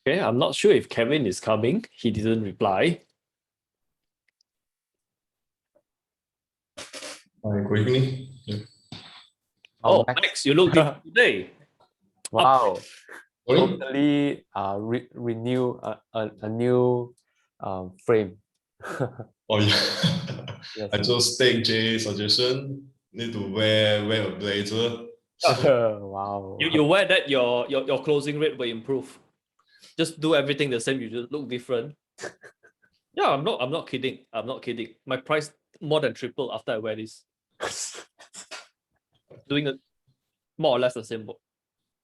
Okay, I'm not sure if Kevin is coming. He didn't reply. Hi, good evening. Yeah. Oh, Max, you look different today. Wow. Sorry? Totally renew a new frame. Oh yeah. Yes. I just take Jay's suggestion. Need to wear a blazer. Wow. You wear that, your closing rate will improve. Just do everything the same, you just look different. Yeah, I'm not kidding. I'm not kidding. My price more than triple after I wear this. Doing it more or less the same work.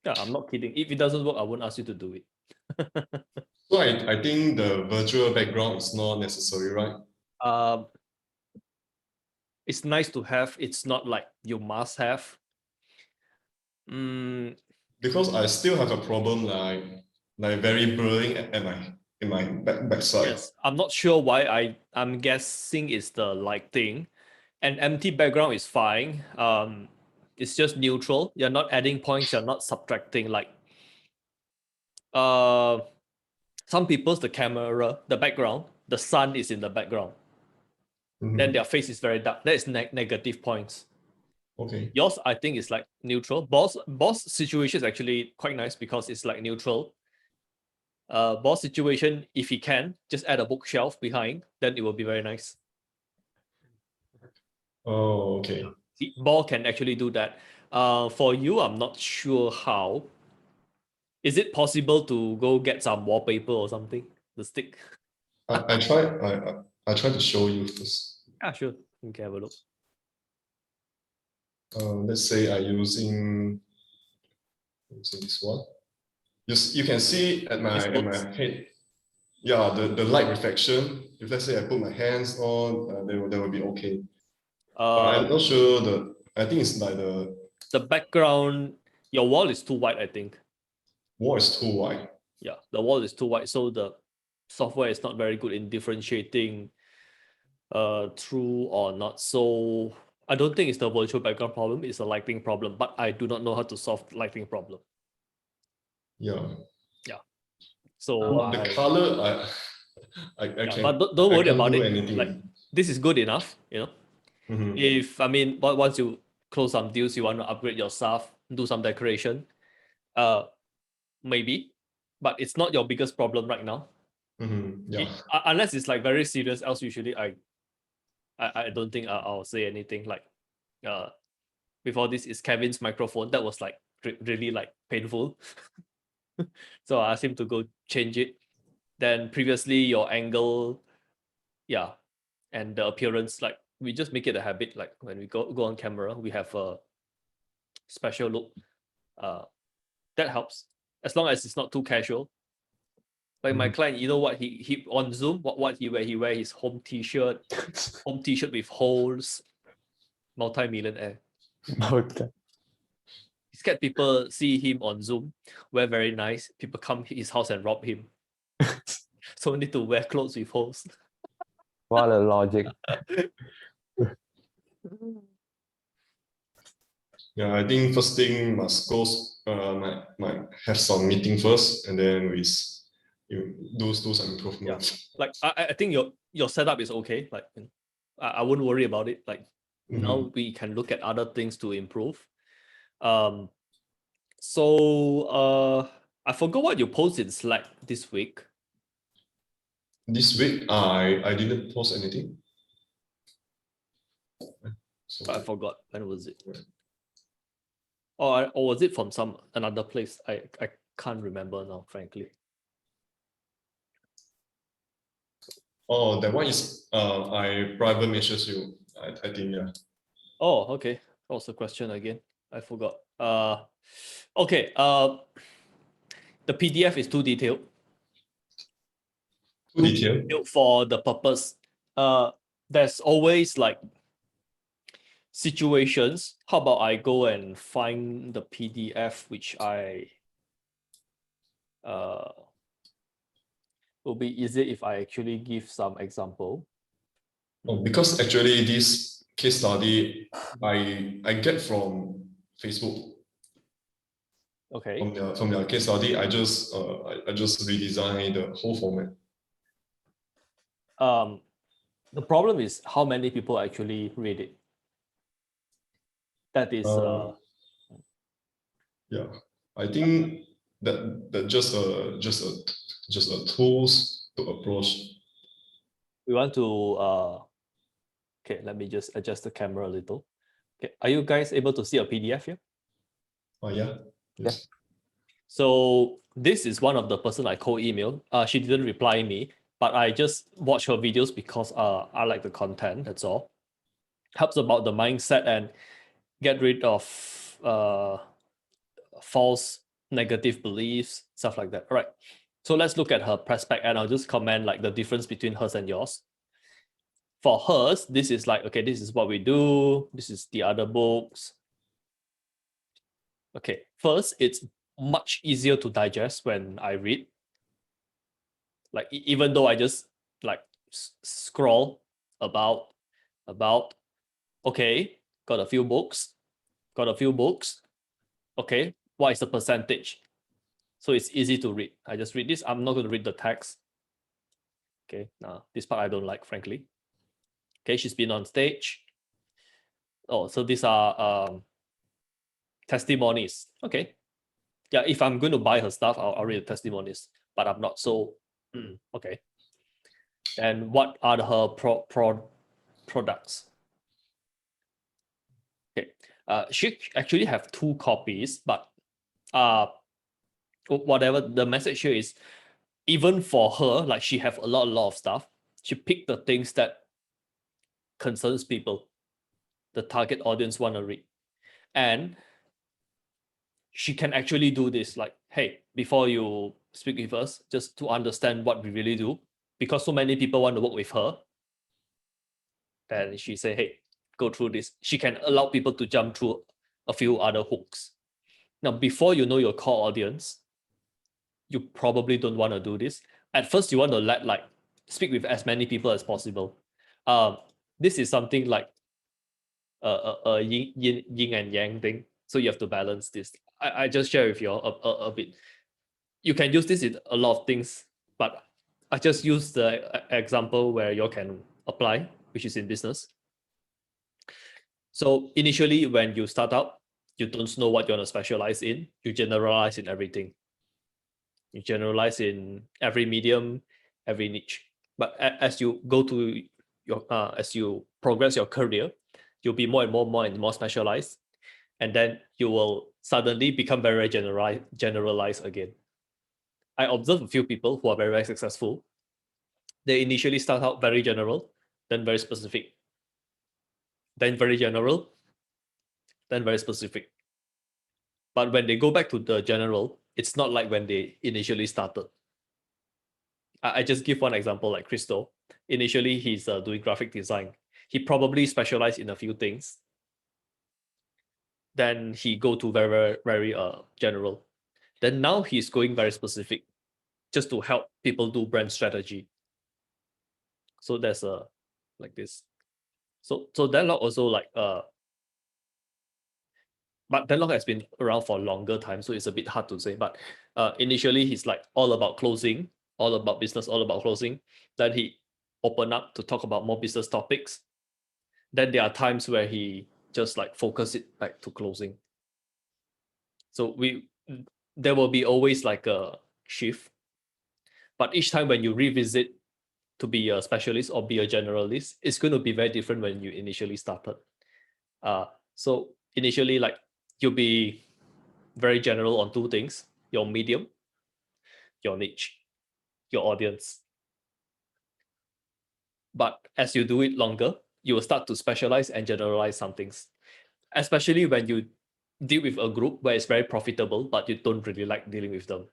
Yeah, I'm not kidding. If it doesn't work, I won't ask you to do it. So I think the virtual background is not necessary, right? It's nice to have. It's not like you must have. Because I still have a problem like very blurring at my backside. Yes, I'm not sure why. I'm guessing it's the lighting. An empty background is fine. It's just neutral. You're not adding points. You're not subtracting. Like, some people's the camera, the background, the sun is in the background. Then their face is very dark. That is negative points. Okay. Yours, I think, is like neutral. Boss situation is actually quite nice because it's like neutral. Boss situation, if he can, just add a bookshelf behind, then it will be very nice. Oh, okay. Ball can actually do that. For you, I'm not sure how. Is it possible to go get some wallpaper or something? The stick? I try to show you first. Yeah, sure. You can have a look. Let's say I using this one. You can see at my head. Yeah, the light reflection. If let's say I put my hands on, they will be okay. I'm not sure I think it's like the background. Your wall is too white, I think. Wall is too white. Yeah, the wall is too white, so the software is not very good in differentiating true or not. So I don't think it's the virtual background problem, it's a lighting problem, but I do not know how to solve lighting problem. Yeah. So the color I can, but don't worry about it. Anything. Like, this is good enough, If once you close some deals, you want to upgrade your stuff, do some decoration, maybe, but it's not your biggest problem right now. Yeah. Unless it's like very serious, else usually I don't think I'll say anything. Like, before this is Kevin's microphone, that was like really like painful. So I asked him to go change it. Then previously your angle, and the appearance, like we just make it a habit. Like when we go on camera, we have a special look. That helps as long as it's not too casual. Like my client, you know what he on Zoom, what he wear? He wear his home t-shirt with holes, multi-millionaire. Okay. He scared people see him on Zoom, wear very nice. People come to his house and rob him. So we need to wear clothes with holes. What a logic. Yeah, I think first thing must go. Might have some meeting first, and then we do some improvements. Yeah. Like I think your setup is okay. Like I wouldn't worry about it. Like now we can look at other things to improve. So I forgot what you posted in Slack this week. This week I didn't post anything. So I forgot, when was it? Or was it from another place? I can't remember now, frankly. Oh, that one is I private message you. I think, yeah. Oh, okay. That was the question again. I forgot. Okay. The PDF is too detailed. Too detailed for the purpose. There's always like situations. How about I go and find the PDF, which will be easier if I actually give some example. Oh, because actually this case study I get from Facebook. Okay. From their case study, I just redesigned the whole format. The problem is how many people actually read it. That is Yeah, I think that just a tools to approach. we want to okay, let me just adjust the camera a little. Okay, are you guys able to see a PDF here? Oh yeah, yes. So this is one of the person I co-emailed. She didn't reply me, but I just watch her videos because I like the content. That's all. Helps about the mindset and get rid of false negative beliefs, stuff like that. All right. So let's look at her prospect, and I'll just comment like the difference between hers and yours. For hers, this is like, okay, this is what we do. This is the other books. Okay, first, it's much easier to digest when I read. Like even though I just like scroll about, okay, got a few books. Okay, what is the percentage? So it's easy to read. I just read this. I'm not going to read the text. Okay, now this part I don't like, frankly. Okay, she's been on stage. Oh, so these are testimonies. Okay, yeah, if I'm going to buy her stuff, I'll read the testimonies, but I'm not. So, okay. And what are her products? Okay, she actually have 2 copies, but whatever the message here is, even for her, like she have a lot of stuff. She picked the things that concerns people, the target audience want to read, and she can actually do this. Like, hey, before you speak with us, just to understand what we really do, because so many people want to work with her. Then she say, hey, go through this. She can allow people to jump through a few other hooks. Now, before you know your core audience, you probably don't want to do this. At first, you want to like speak with as many people as possible. This is something like a yin and yang thing. So you have to balance this. I just share with you a bit. You can use this in a lot of things, but I just use the example where you can apply, which is in business. So initially, when you start out, you don't know what you want to specialize in. You generalize in everything. You generalize in every medium, every niche. But as you go to your, as you progress your career, you'll be more and more specialized, and then you will suddenly become very generalized again. I observe a few people who are very successful. They initially start out very general, then very specific, then very general, then very specific. But when they go back to the general, it's not like when they initially started. I just give one example, like Crystal. Initially, he's doing graphic design. He probably specialized in a few things. Then he go to very general. Then now he's going very specific, just to help people do brand strategy. So there's a like this. So Denlock also like but Denlock has been around for a longer time, so it's a bit hard to say. But initially he's like all about closing, all about business, all about closing. Then he opened up to talk about more business topics. Then there are times where he just like focus it back to closing. So there will be always like a shift. But each time when you revisit to be a specialist or be a generalist, it's going to be very different when you initially started. So initially, like you'll be very general on 2 things: your medium, your niche, your audience. But as you do it longer, you will start to specialize and generalize some things, especially when you deal with a group where it's very profitable, but you don't really like dealing with them.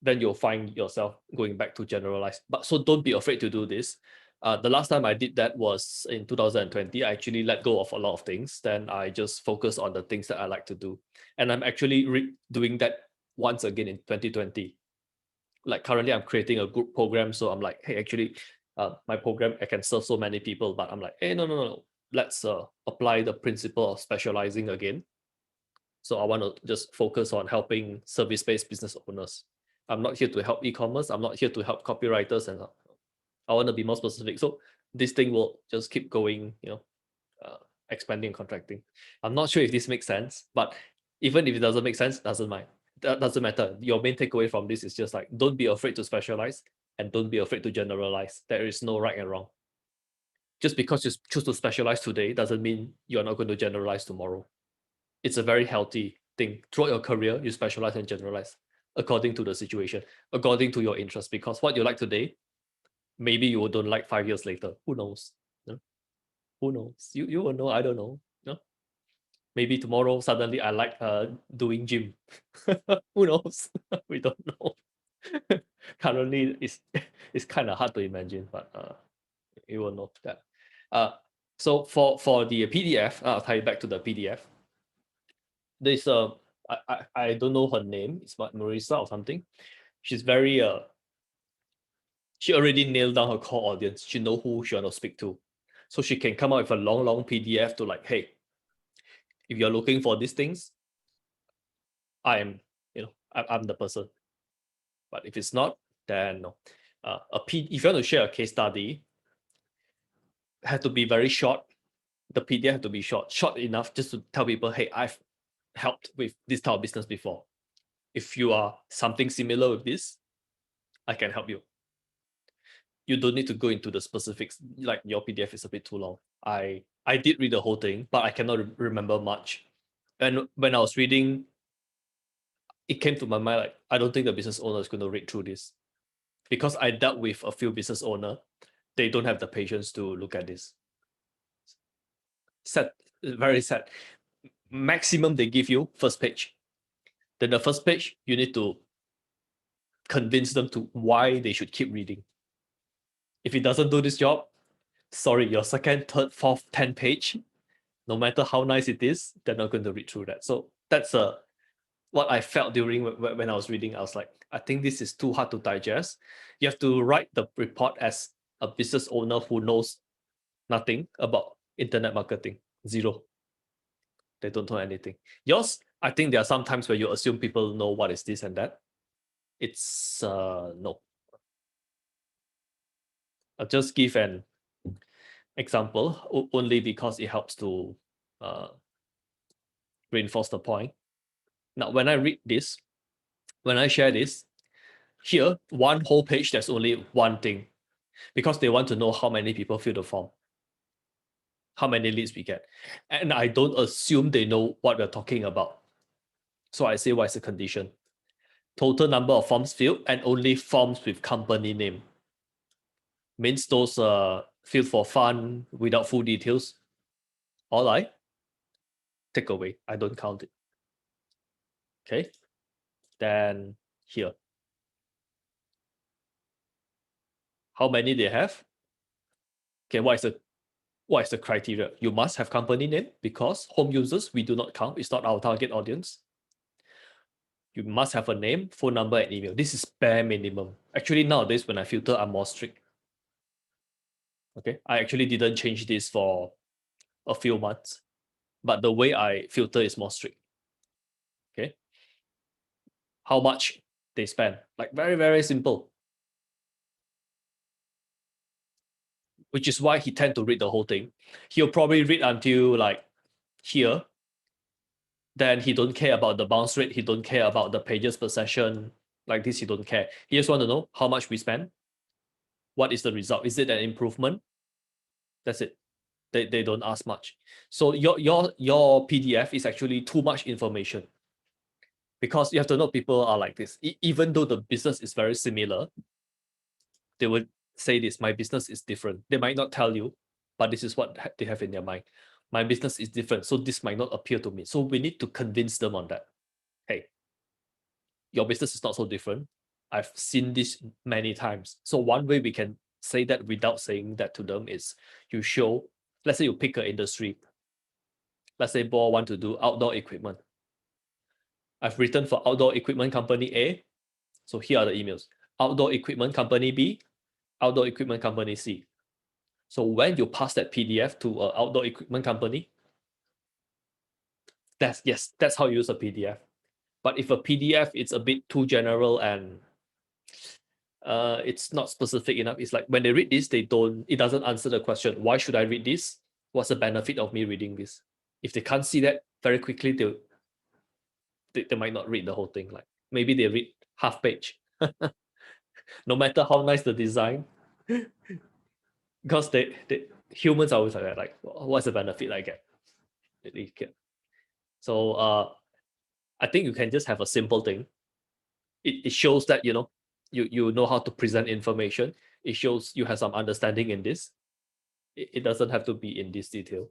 Then you'll find yourself going back to generalize. But so don't be afraid to do this. The last time I did that was in 2020. I actually let go of a lot of things. Then I just focus on the things that I like to do. And I'm actually doing that once again in 2020. Like currently I'm creating a group program. So I'm like, hey, actually, my program, I can serve so many people, but I'm like, hey, no. Let's apply the principle of specializing again. So I want to just focus on helping service-based business owners. I'm not here to help e-commerce. I'm not here to help copywriters, and I want to be more specific. So this thing will just keep going, expanding and contracting. I'm not sure if this makes sense, but even if it doesn't make sense, doesn't matter. Your main takeaway from this is just like, don't be afraid to specialize and don't be afraid to generalize. There is no right and wrong. Just because you choose to specialize today doesn't mean you're not going to generalize tomorrow. It's a very healthy thing. Throughout your career, you specialize and generalize according to the situation, according to your interest, because what you like today, maybe you don't like 5 years later. Who knows? Who knows? You will know. I don't know. Maybe tomorrow suddenly I like doing gym. Who knows? We don't know. Currently, it's kind of hard to imagine, but you will know that. So for the PDF, I'll tie it back to the PDF. There's I don't know her name. It's about Marissa or something. She's very she already nailed down her core audience. She know who she want to speak to. So she can come out with a long PDF to like, hey, if you're looking for these things, I'm the person. But if it's not, then no. If you want to share a case study, it had to be very short. The PDF had to be short enough just to tell people, hey, I've helped with this type of business before. If you are something similar with this, I can help you. You don't need to go into the specifics, like your PDF is a bit too long. I did read the whole thing, but I cannot remember much. And when I was reading, it came to my mind, like, I don't think the business owner is going to read through this. Because I dealt with a few business owners, they don't have the patience to look at this. Sad, very sad. Maximum they give you first page. Then the first page, you need to convince them to why they should keep reading. If it doesn't do this job, sorry, your second, third, fourth, 10th page, no matter how nice it is, they're not going to read through that. So that's what I felt during when I was reading. I was like, I think this is too hard to digest. You have to write the report as a business owner who knows nothing about internet marketing. Zero. They don't know anything. Yours, I think there are some times where you assume people know what is this and that. It's no. I'll just give an example only because it helps to reinforce the point. Now, when I read this, when I share this, here, one whole page, there's only one thing, because they want to know how many people fill the form, how many leads we get. And I don't assume they know what we're talking about. So I say, what's the condition? Total number of forms filled and only forms with company name. Means those filled for fun without full details, all I take away. I don't count it. Okay. Then here. How many they have? Okay, what is the criteria? You must have company name, because home users, we do not count. It's not our target audience. You must have a name, phone number, and email. This is bare minimum. Actually, nowadays, when I filter, I'm more strict. Okay, I actually didn't change this for a few months, but the way I filter is more strict. Okay. How much they spend? Like very, very simple. Which is why he tend to read the whole thing. He'll probably read until like here. Then he don't care about the bounce rate. He don't care about the pages per session. Like this, he don't care. He just want to know how much we spend. What is the result? Is it an improvement? That's it. They don't ask much. So your PDF is actually too much information. Because you have to know people are like this. Even though the business is very similar, they would say this, my business is different. They might not tell you, but this is what they have in their mind. My business is different, so this might not appeal to me. So we need to convince them on that. Hey, your business is not so different. I've seen this many times. So one way we can say that without saying that to them is you show, let's say you pick an industry. Let's say Bo want to do outdoor equipment. I've written for outdoor equipment company A. So here are the emails. Outdoor equipment company B, outdoor equipment company C. So when you pass that PDF to an outdoor equipment company, That's how you use a PDF. But if a PDF it's a bit too general and it's not specific enough, it's like when they read this, it doesn't answer the question, why should I read this? What's the benefit of me reading this? If they can't see that very quickly, they might not read the whole thing. Like maybe they read half page. No matter how nice the design. Because they humans are always like that, like what's the benefit I get? So I think you can just have a simple thing. It shows that you know how to present information. It shows you have some understanding in this. It doesn't have to be in this detail,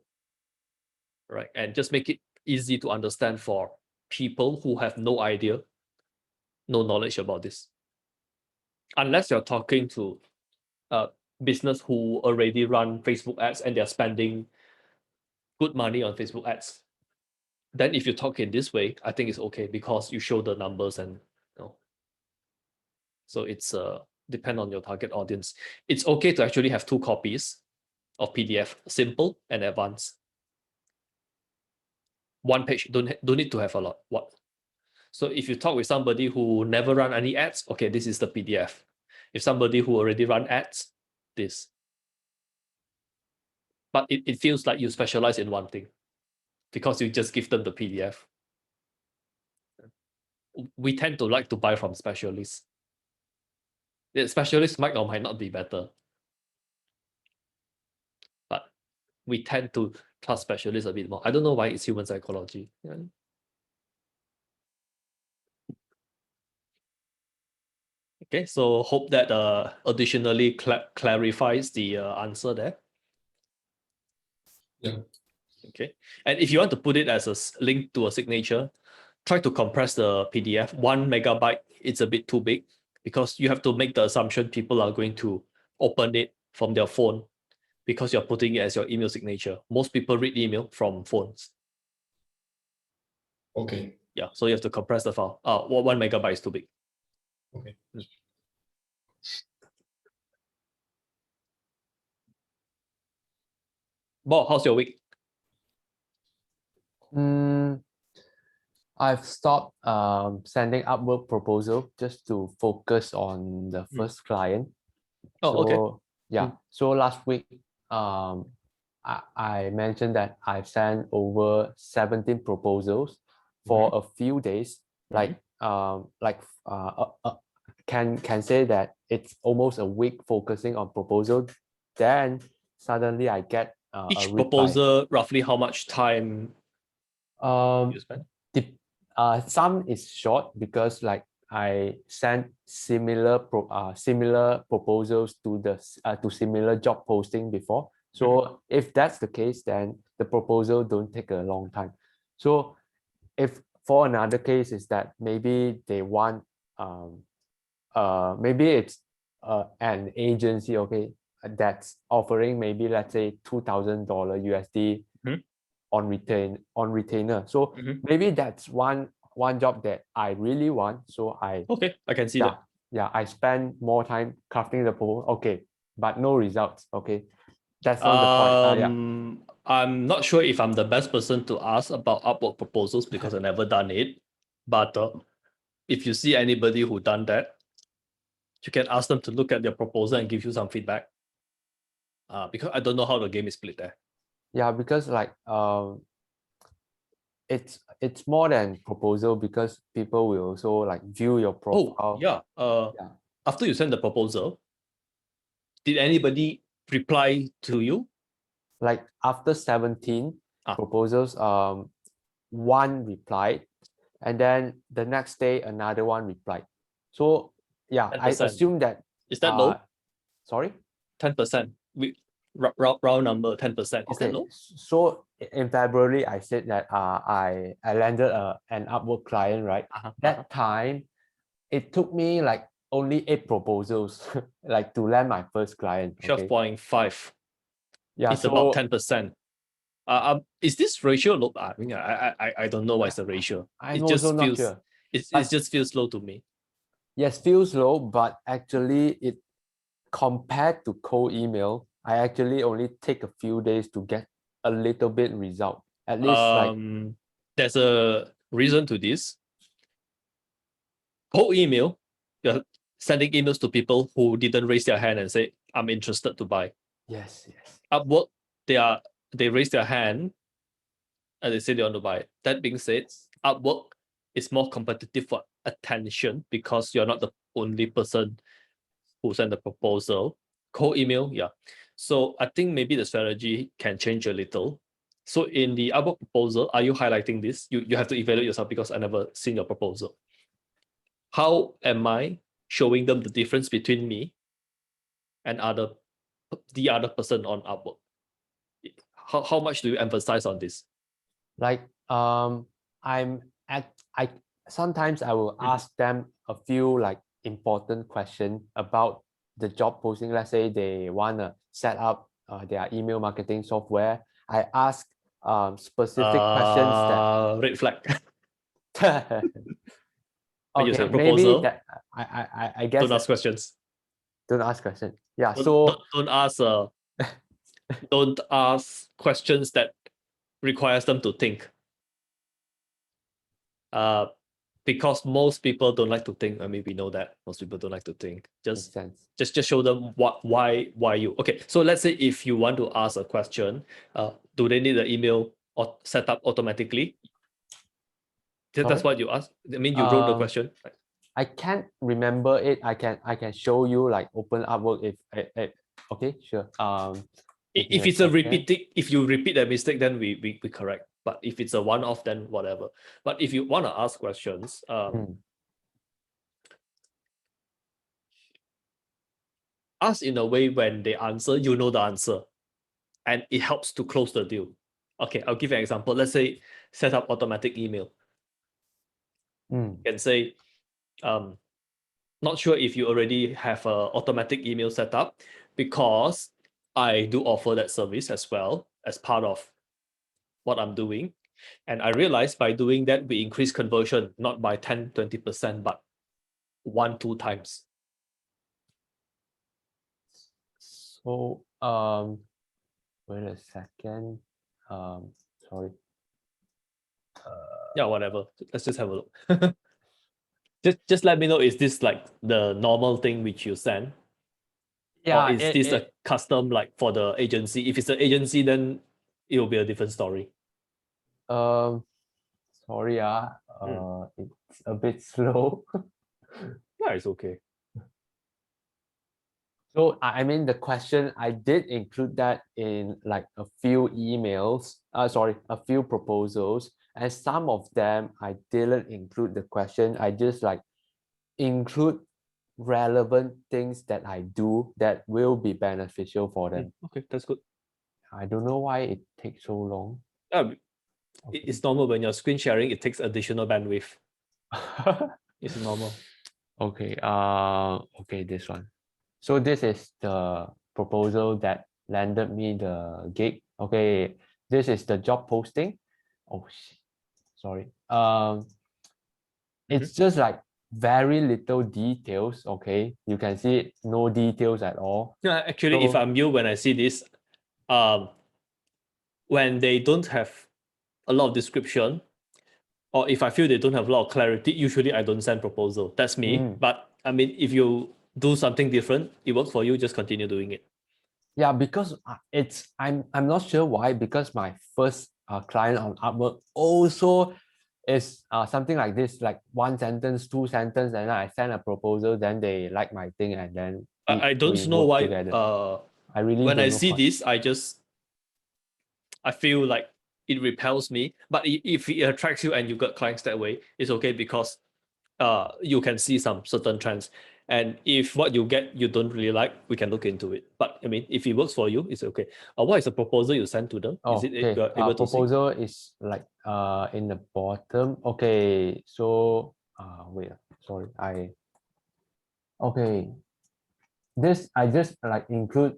right? And just make it easy to understand for people who have no idea, no knowledge about this. Unless you're talking to business who already run Facebook ads and they're spending good money on Facebook ads, then if you talk in this way, I think it's okay because you show the numbers and so it's depend on your target audience. It's okay to actually have 2 copies of PDF, simple and advanced. 1 page, don't need to have a lot. What? So if you talk with somebody who never run any ads, okay, this is the PDF. If somebody who already run ads, this. But it feels like you specialize in one thing because you just give them the PDF. We tend to like to buy from specialists. The specialists might or might not be better. But we tend to trust specialists a bit more. I don't know why it's human psychology. Yeah. Okay, so hope that additionally clarifies the answer there. Yeah. Okay, and if you want to put it as a link to a signature, try to compress the PDF. 1 megabyte, it's a bit too big because you have to make the assumption people are going to open it from their phone because you're putting it as your email signature. Most people read email from phones. Okay. Yeah, so you have to compress the file. 1 megabyte is too big. Okay. Bob, how's your week? I've stopped sending Upwork proposal just to focus on the first client. Oh, so, okay. Yeah. So last week, I mentioned that I've sent over 17 proposals for a few days. Can say that it's almost a week focusing on proposal. Then suddenly I get Each a reply. proposal, roughly how much time you spend? Some is short because like I sent similar proposals to to similar job posting before. So if that's the case, then the proposal don't take a long time. So if for another case is that maybe they want maybe it's an agency, okay, that's offering maybe let's say $2,000 USD on retainer. So maybe that's one job that I really want. So I can see that. Yeah, I spend more time crafting the proposal. Okay, but no results. Okay, that's not the point. I'm not sure if I'm the best person to ask about Upwork proposals because I've never done it. But if you see anybody who done that, you can ask them to look at their proposal and give you some feedback. Because I don't know how the game is split there. Yeah, because like it's more than proposal because people will also like view your profile. Oh yeah. After you send the proposal, did anybody reply to you? Like after 17 proposals, one replied, and then the next day another one replied. So yeah, 10%. I assume that is that low? Sorry, 10%. Round number 10%. Is that low? So in February, I said that I landed an Upwork client, right? That time, it took me like only 8 proposals like to land my first client. 12.5. Yeah, it's about 10%. Is this ratio low? I mean, I don't know what's the ratio. I'm also not sure. It just feels low to me. Yes, feels low, but actually it compared to cold email, I actually only take a few days to get a little bit result. At least there's a reason to this. Cold email, you're sending emails to people who didn't raise their hand and say, I'm interested to buy. Yes, yes. Upwork, they raise their hand and they say they want to buy. That being said, Upwork is more competitive for attention because you're not the only person who sent the proposal. Cold email, yeah. So I think maybe the strategy can change a little. So in the Upwork proposal, are you highlighting this? You have to evaluate yourself because I never seen your proposal. How am I showing them the difference between me and the other person on Upwork? How much do you emphasize on this? Like I sometimes I will ask them a few like important questions about the job posting. Let's say they wanna set up their email marketing software. I ask specific questions that Red flag. When you okay, send maybe proposal, that I guess don't ask questions. don't ask questions. Yeah, Don't, so don't ask don't ask questions that requires them to think. Because most people don't like to think. I mean, we know that most people don't like to think. makes sense. Just show them why you. Okay, so let's say if you want to ask a question, do they need the email or set up automatically? That's Sorry? what you ask. I mean, you wrote the question. I can't remember it. I can show you like open Upwork if okay, sure. Give me If a it's a second. if you repeat that mistake, then we correct. But if it's a one-off, then whatever. But if you want to ask questions, ask in a way when they answer, you know the answer, and it helps to close the deal. Okay, I'll give you an example. Let's say set up automatic email. You can say, not sure if you already have a automatic email set up, because I do offer that service as well as part of what I'm doing. And I realized by doing that, we increase conversion, not by 10, 20%, but 1-2 times. So wait a second. Sorry. Yeah, whatever. Let's just have a look. just let me know, is this like the normal thing which you send? Yeah, or is this a custom like for the agency? If it's an agency, then it will be a different story. sorry, it's a bit slow. Yeah, it's okay. So I mean the question, I did include that in like a few emails, a few proposals, and some of them I didn't include the question. I just like include relevant things that I do that will be beneficial for them. Okay, that's good. I don't know why it takes so long. It's normal when you're screen sharing, it takes additional bandwidth. It's normal. Okay, okay, this one. So this is the proposal that landed me the gig. Okay, this is the job posting. Oh, sorry. It's just like very little details. Okay, you can see it, no details at all. Yeah, actually, if So, I'm you, when I see this, when they don't have a lot of description, or if I feel they don't have a lot of clarity, usually I don't send proposal. That's me. But I mean, if you do something different, it works for you, just continue doing it. yeah, because I'm not sure why, because my first client on Upwork also is something like this, like one sentence, two sentence, and then I send a proposal, then they like my thing, and then I don't we know work why. together. I really When don't I know see why. this, I feel like it repels me. But if it attracts you and you got clients that way, it's okay, because you can see some certain trends. And if what you get you don't really like, we can look into it. But I mean, if it works for you, it's okay. What is the proposal you send to them? Is it Okay, you're able to see? proposal is like in the bottom. Okay, so wait, sorry, okay, this I just like include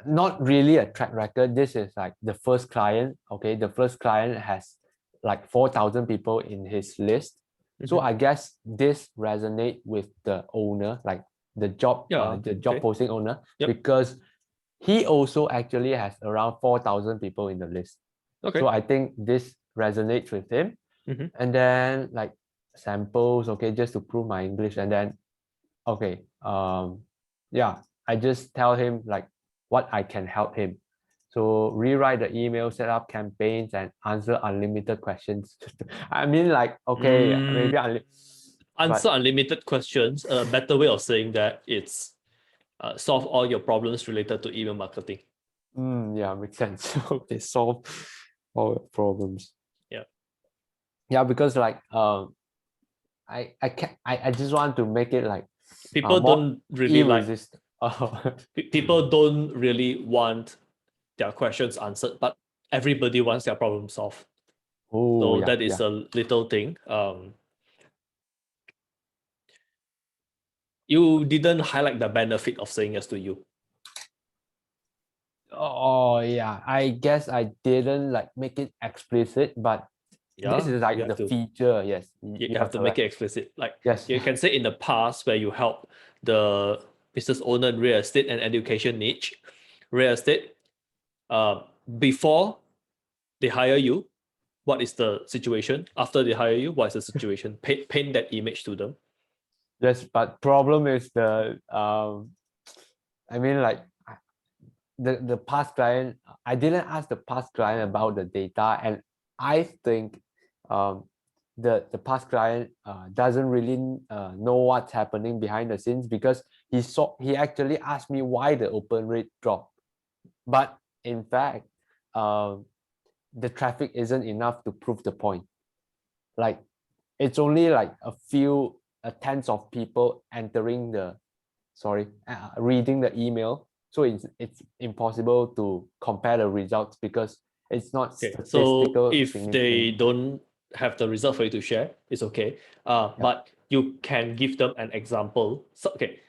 not really a track record. This is like the first client. Okay, the first client has like 4,000 people in his list. So I guess this resonate with the owner, like the job Okay. posting owner, Yep. because he also actually has around 4,000 people in the list. Okay. So I think this resonates with him. Mhm. And then like samples, okay, just to prove my English. And then, okay, yeah, I just tell him like what I can help him. So rewrite the email, set up campaigns, and answer unlimited questions. I mean, like, okay, maybe Answer unlimited questions. A better way of saying that it's solve all your problems related to email marketing. yeah, makes sense. Okay, solve all your problems. Yeah. Yeah, because like I just want to make it like People more don't really like irresist. people don't really want their questions answered, but everybody wants their problem solved. Oh So yeah, that is yeah. a little thing. You didn't highlight the benefit of saying yes to you. Oh yeah, I guess I didn't like make it explicit, but Yeah, this is like you have the to. feature. Yes, You have to make it explicit. Like Yes. you can say in the past where you help the business owner in real estate and education niche, real estate, before they hire you, what is the situation? After they hire you, what is the situation? Paint that image to them. Yes, but problem is I mean like the past client, I didn't ask the past client about the data, and I think the past client doesn't really know what's happening behind the scenes, because he actually asked me why the open rate dropped, but in fact the traffic isn't enough to prove the point. Like it's only like a few tens of people entering reading the email, so it's impossible to compare the results because it's not Okay, so statistical if they significant. don't have the result for you to share, it's okay. But you can give them an example. So, okay,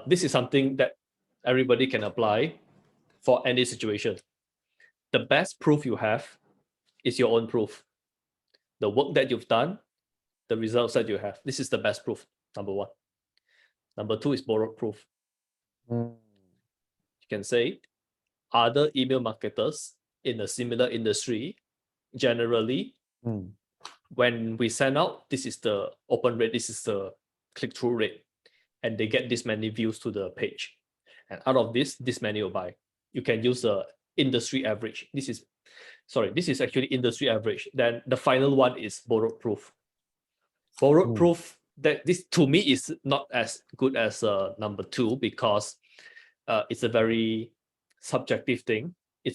this is something that everybody can apply for any situation. The best proof you have is your own proof. The work that you've done, the results that you have. This is the best proof, number one. Number two is borrowed proof. You can say other email marketers in a similar industry, generally, when we send out, this is the open rate, this is the click-through rate, and they get this many views to the page. And out of this many will buy. You can use the industry average. This is actually industry average. Then the final one is borrowed proof. Borrowed proof, that this to me is not as good as number two, because it's a very subjective thing. It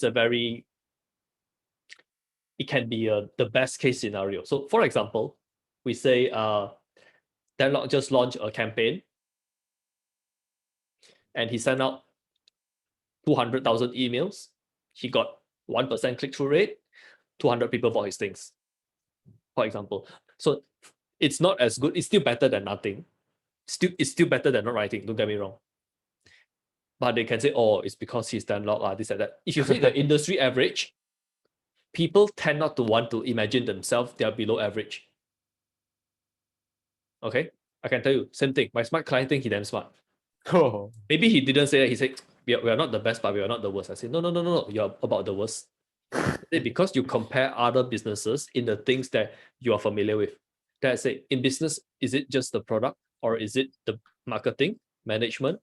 can be the best case scenario. So for example, we say Denlock just launched a campaign and he sent out 200,000 emails. He got 1% click-through rate, 200 people bought his things, for example. So it's not as good. It's still better than nothing. It's still better than not writing, don't get me wrong. But they can say, oh, it's because he's Denlock, this and that. If you take the industry average, people tend not to want to imagine themselves they are below average. Okay, I can tell you, same thing. My smart client think he damn smart. Oh. Maybe he didn't say that. He said, we are not the best, but we are not the worst. I said, no, you're about the worst. Because you compare other businesses in the things that you are familiar with. Then I say, in business, is it just the product, or is it the marketing, management,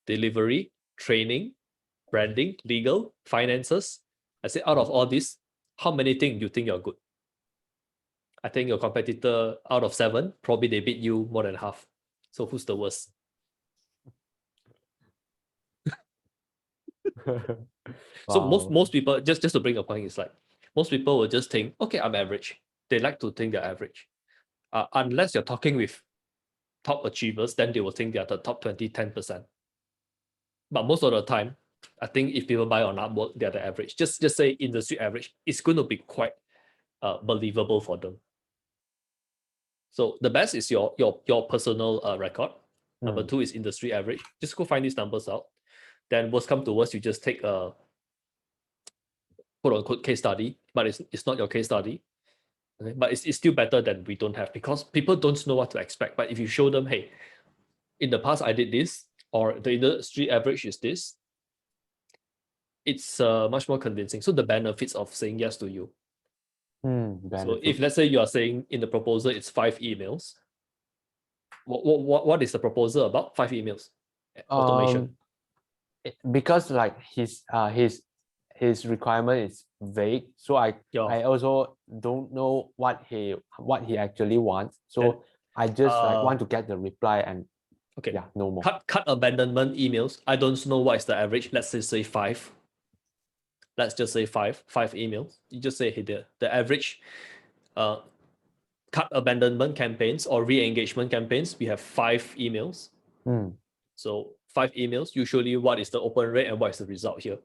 delivery, training, branding, legal, finances? I say, out of all this, how many things you think you're good? I think your competitor, out of 7, probably they beat you more than half. So who's the worst? So most people, just to bring a point, is like most people will just think, okay, I'm average. They like to think they're average. Unless you're talking with top achievers, then they will think they're the top 20, 10%. But most of the time, I think if people buy on Upwork, they're the average. Just say industry average. It's going to be quite believable for them. So the best is your personal record. Number 2 is industry average. Just go find these numbers out. Then worst come to worst, you just take a quote unquote case study, but it's not your case study. Okay? But it's still better than we don't have, because people don't know what to expect. But if you show them, hey, in the past I did this, or the industry average is this, it's much more convincing. So the benefits of saying yes to you. So if Benefits. let's say you are saying in the proposal it's 5 emails, what is the proposal about? 5 emails, automation. Because like his requirement is vague, so I also don't know what he actually wants. So I just like want to get the reply and okay, yeah, no more. Cut abandonment emails. I don't know what is the average. Let's just say 5. Let's just say 5 emails. You just say, hey, the average cut abandonment campaigns or re-engagement campaigns, we have 5 emails. So 5 emails, usually what is the open rate and what is the result here?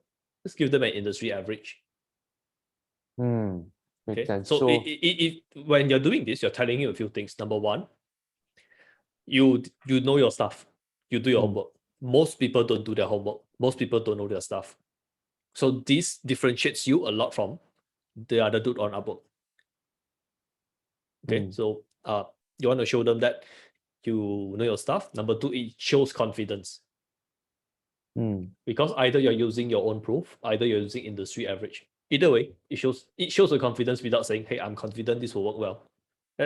Let's give them an industry average. Makes sense. So when you're doing this, you're telling you a few things. Number one, you know your stuff. You do your homework. Most people don't do their homework. Most people don't know their stuff. So this differentiates you a lot from the other dude on Upwork. Okay, so you want to show them that you know your stuff. Number two, it shows confidence. Because either you're using your own proof, either you're using industry average. Either way, it shows the confidence without saying, hey, I'm confident this will work well.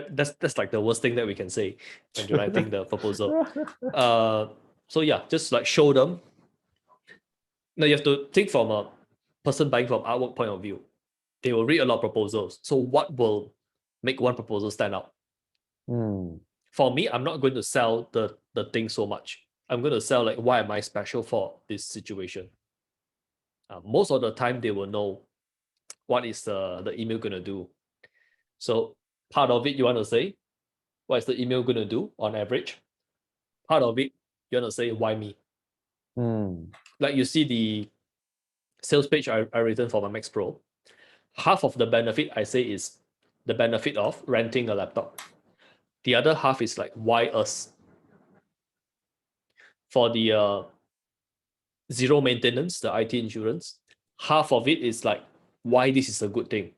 That's like the worst thing that we can say when you're writing the proposal. So yeah, just like show them. Now you have to think from a person buying from Upwork point of view. They will read a lot of proposals. So what will make one proposal stand out? For me, I'm not going to sell the thing so much. I'm going to sell like, why am I special for this situation? Most of the time, they will know what is the email going to do. So part of it, you want to say, what is the email going to do on average? Part of it, you want to say, why me? Like you see the sales page I written for my Max Pro. Half of the benefit I say is the benefit of renting a laptop. The other half is like, why us? For the zero maintenance, the IT insurance, half of it is like, why this is a good thing.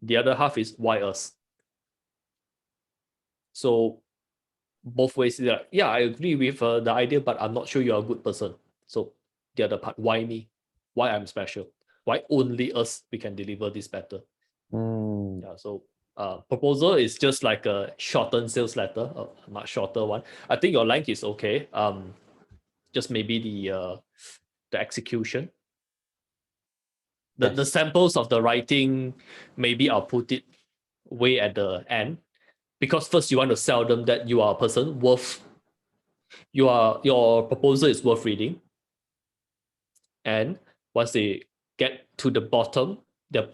The other half is why us. So both ways, like, yeah, I agree with the idea, but I'm not sure you're a good person. So the other part, why me? Why I'm special? Why only us we can deliver this better? Yeah, so proposal is just like a shortened sales letter, a much shorter one. I think your length is okay. Just maybe the execution. The samples of the writing, maybe I'll put it way at the end, because first you want to sell them that you are a person worth, your proposal is worth reading. And once they get to the bottom, they're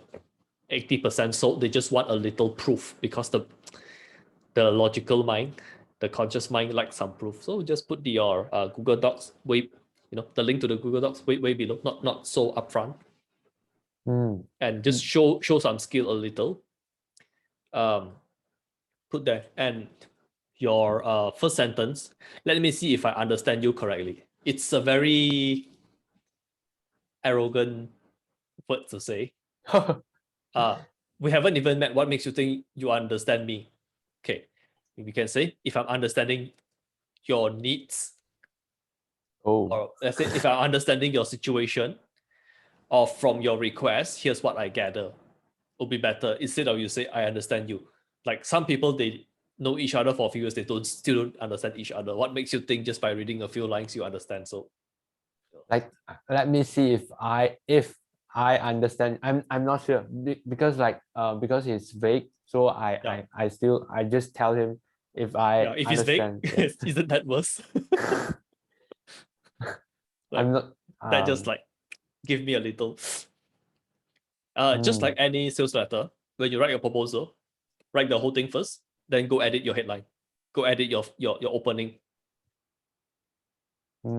80% sold. They just want a little proof, because the logical mind, the conscious mind likes some proof. So just put your Google Docs way, the link to the Google Docs way below, not so upfront. And just show some skill a little. Put there. And your first sentence, let me see if I understand you correctly. It's a very arrogant word to say. We haven't even met. What makes you think you understand me? Okay, we can say, if I'm understanding your needs, or let's say if I'm understanding your situation, or from your request, here's what I gather. It'll be better instead of you say, I understand you. Like some people, they know each other for a few years, they still don't understand each other. What makes you think just by reading a few lines you understand? So like, let me see if I understand. I'm not sure, because like because it's vague, so I just tell him if I if understand. it's vague, isn't that worse? I'm not that just like give me a little just like any sales letter, when you write your proposal, write the whole thing first, then go edit your headline, go edit your opening,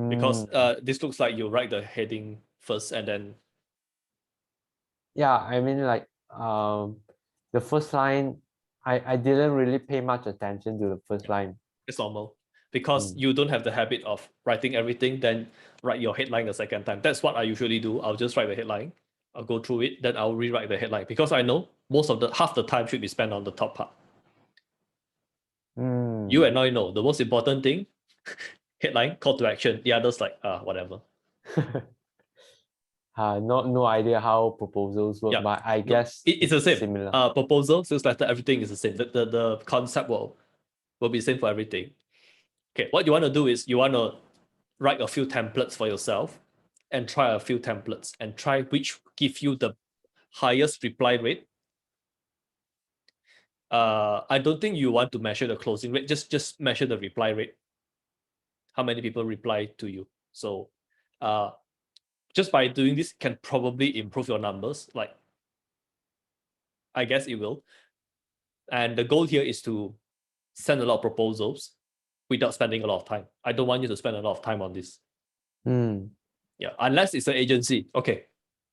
because this looks like you write the heading first and then I mean, like the first line, I didn't really pay much attention to the first line. It's normal, because you don't have the habit of writing everything, then write your headline a second time. That's what I usually do. I'll just write the headline, I'll go through it, then I'll rewrite the headline, because I know half the time should be spent on the top part. You and I know the most important thing, headline, call to action. The others like whatever. no idea how proposals work, Yeah, but I No, guess it's the same. similar. Proposal, sales letter, everything is the same. The concept will be same for everything. Okay, what you want to do is you want to write a few templates for yourself and try a few templates and try which give you the highest reply rate. I don't think you want to measure the closing rate. Just measure the reply rate. How many people reply to you? So, just by doing this can probably improve your numbers. Like, I guess it will. And the goal here is to send a lot of proposals without spending a lot of time. I don't want you to spend a lot of time on this. Mm. Yeah, unless it's an agency. Okay,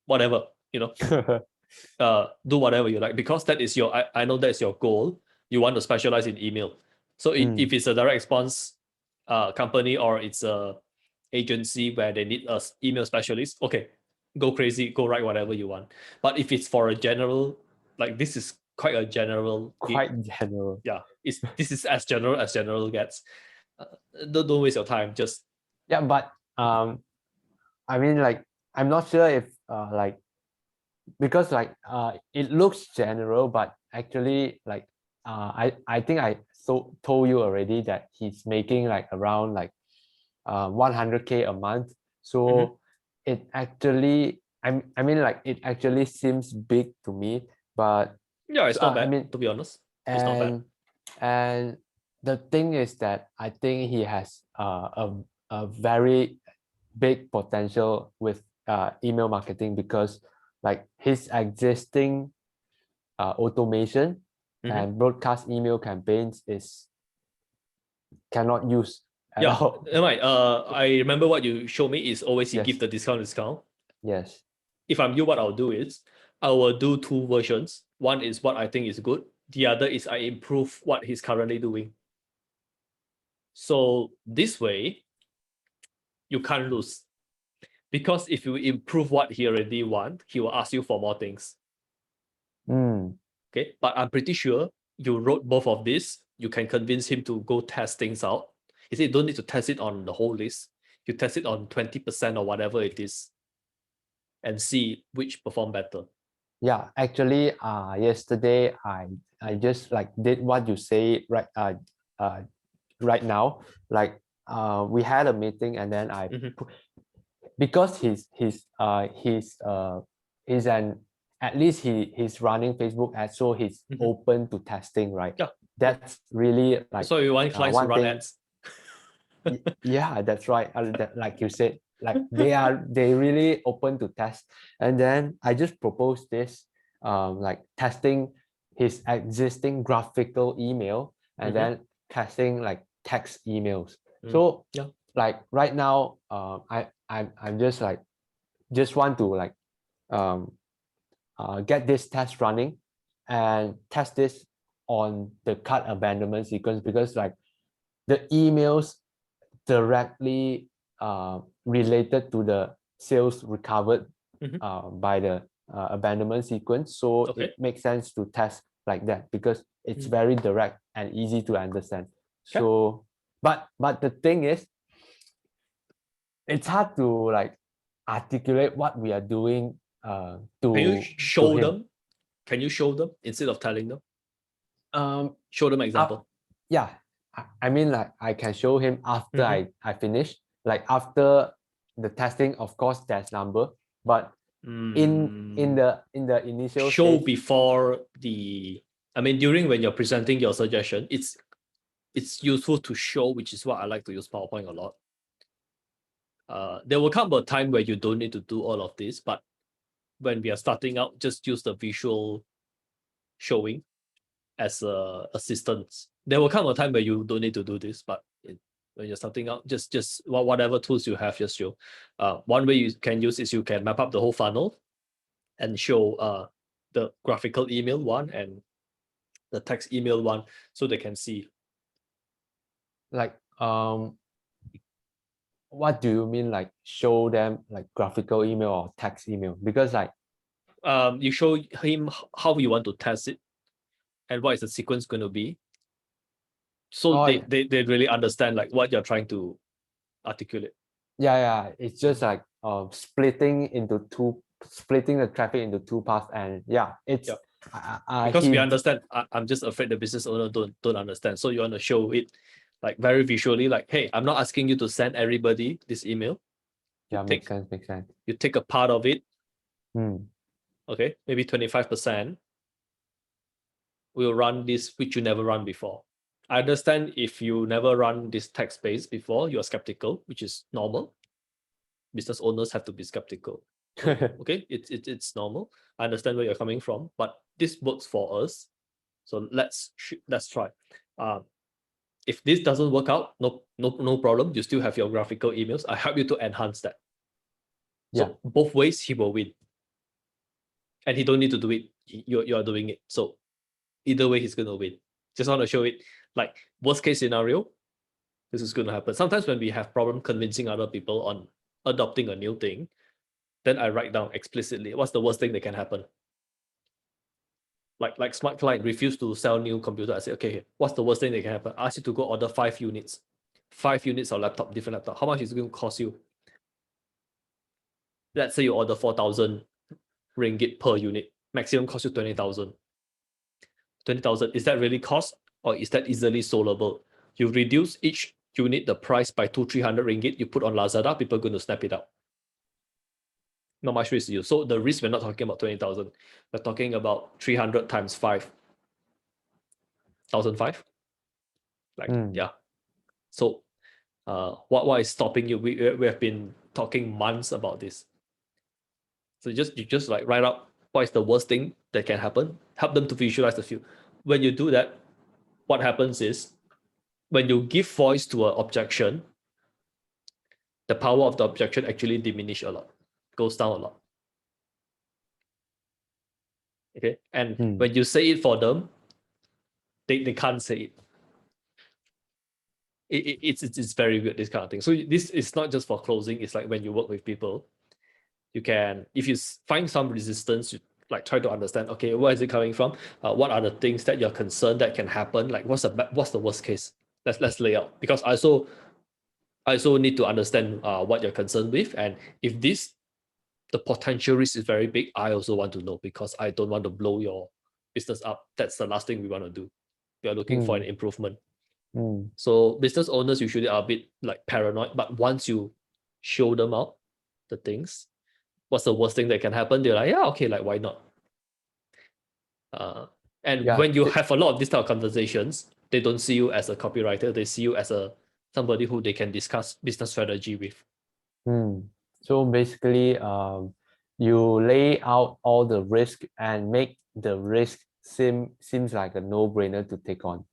whatever, do whatever you like, because that is I know that's your goal. You want to specialize in email. So if it's a direct response company, or it's a agency where they need a email specialist, okay, go crazy, go write whatever you want. But if it's for a general, like this is quite a general gig, Quite general. yeah, this is as general gets. Don't waste your time. Just Yeah, but I mean, like, I'm not sure if like, because like it looks general, but actually like I think I told you already that he's making like around like 100K a month. So it actually I mean, like, it actually seems big to me, but yeah, it's not bad. I mean, To be honest, it's not bad. and the thing is that I think he has a very big potential with email marketing, because like his existing automation and broadcast email campaigns cannot use at all. Right. I remember what you showed me is always he give the discount. Yes. If I'm you, what I'll do is I will do two versions. One is what I think is good. The other is I improve what he's currently doing. So this way, you can't lose. Because if you improve what he already want, he will ask you for more things. Okay, but I'm pretty sure you wrote both of these. You can convince him to go test things out. He said, don't need to test it on the whole list. You test it on 20% or whatever it is, and see which perform better. Yeah, actually, yesterday I just like did what you say right now. Like we had a meeting, and then because he's an, at least he's running Facebook ads, so he's open to testing, right? Yeah. That's really like, so you want clients to run ads. Yeah, that's right. Like you said, like they really open to test. And then I just proposed this like testing his existing graphical email, and then testing like text emails. So Yeah. like right now I'm just like want to like get this test running and test this on the cart abandonment sequence, because like the emails directly related to the sales recovered by the abandonment sequence. So it makes sense to test like that, because it's very direct and easy to understand. So but the thing is, it's hard to like articulate what we are doing to Can you show him. them? Can you show them instead of telling them? Show them example. Yeah, I mean, like, I can show him after I finish. Like after the testing, of course, there's number, but in the initial show stage, before the, I mean, during when you're presenting your suggestion, it's useful to show, which is what I like to use PowerPoint a lot. There will come a time where you don't need to do all of this, but when we are starting out, just use the visual showing as a assistance. There will come a time where you don't need to do this, but when you're starting out, just whatever tools you have, just show. One way you can use is you can map up the whole funnel and show the graphical email one and the text email one, so they can see. like what do you mean, like show them like graphical email or text email? Because like you show him how you want to test it and what is the sequence going to be, so they really understand like what you're trying to articulate. Yeah, it's just like splitting the traffic into two paths, and it's Yeah. Because he- we understand. I'm just afraid the business owner don't understand. So you want to show it like very visually, like, hey, I'm not asking you to send everybody this email. yeah, take- makes sense. You take a part of it, Hmm. okay, maybe 25%. We'll run this which you never run before. I understand if you never run this text-based before, you're skeptical, which is normal. Business owners have to be skeptical. Okay, it's normal. I understand where you're coming from, but this works for us. So let's try. If this doesn't work out, no problem. You still have your graphical emails. I help you to enhance that. Yeah. So both ways he will win. And he don't need to do it. You're doing it. So either way, he's gonna win. Just want to show it, like, worst case scenario, this is gonna happen. Sometimes when we have problem convincing other people on adopting a new thing, then I write down explicitly what's the worst thing that can happen. Like smart client refuse to sell new computer. I say, okay, what's the worst thing that can happen? I ask you to go order 5 units. 5 units of laptop, different laptop. How much is it going to cost you? Let's say you order 4,000 ringgit per unit. Maximum cost you 20,000. 20,000, is that really cost, or is that easily solvable? You reduce each unit the price by 200-300 ringgit. You put on Lazada, people are going to snap it up. Not much risk to you. So the risk, we're not talking about 20,000. We're talking about 300 times 5. 1,005. Like, yeah. So what is stopping you? We have been talking months about this. So you just like write up what is the worst thing that can happen. Help them to visualize the few. When you do that, what happens is, when you give voice to an objection, the power of the objection actually diminish a lot, goes down a lot. Okay, and when you say it for them, they can't say it. It's very good, this kind of thing. So this is not just for closing. It's like when you work with people, you can, if you find some resistance, you like try to understand, okay, where is it coming from? What are the things that you're concerned that can happen? Like, what's the worst case? Let's lay out, because I also need to understand what you're concerned with, and if the potential risk is very big, I also want to know, because I don't want to blow your business up. That's the last thing we want to do. We are looking for an improvement. So business owners usually are a bit like paranoid, but once you show them out the things, what's the worst thing that can happen, they're like, yeah, okay, like, why not? When you have a lot of these type of conversations, they don't see you as a copywriter, they see you as somebody who they can discuss business strategy with. So basically, you lay out all the risk and make the risk seems like a no-brainer to take on.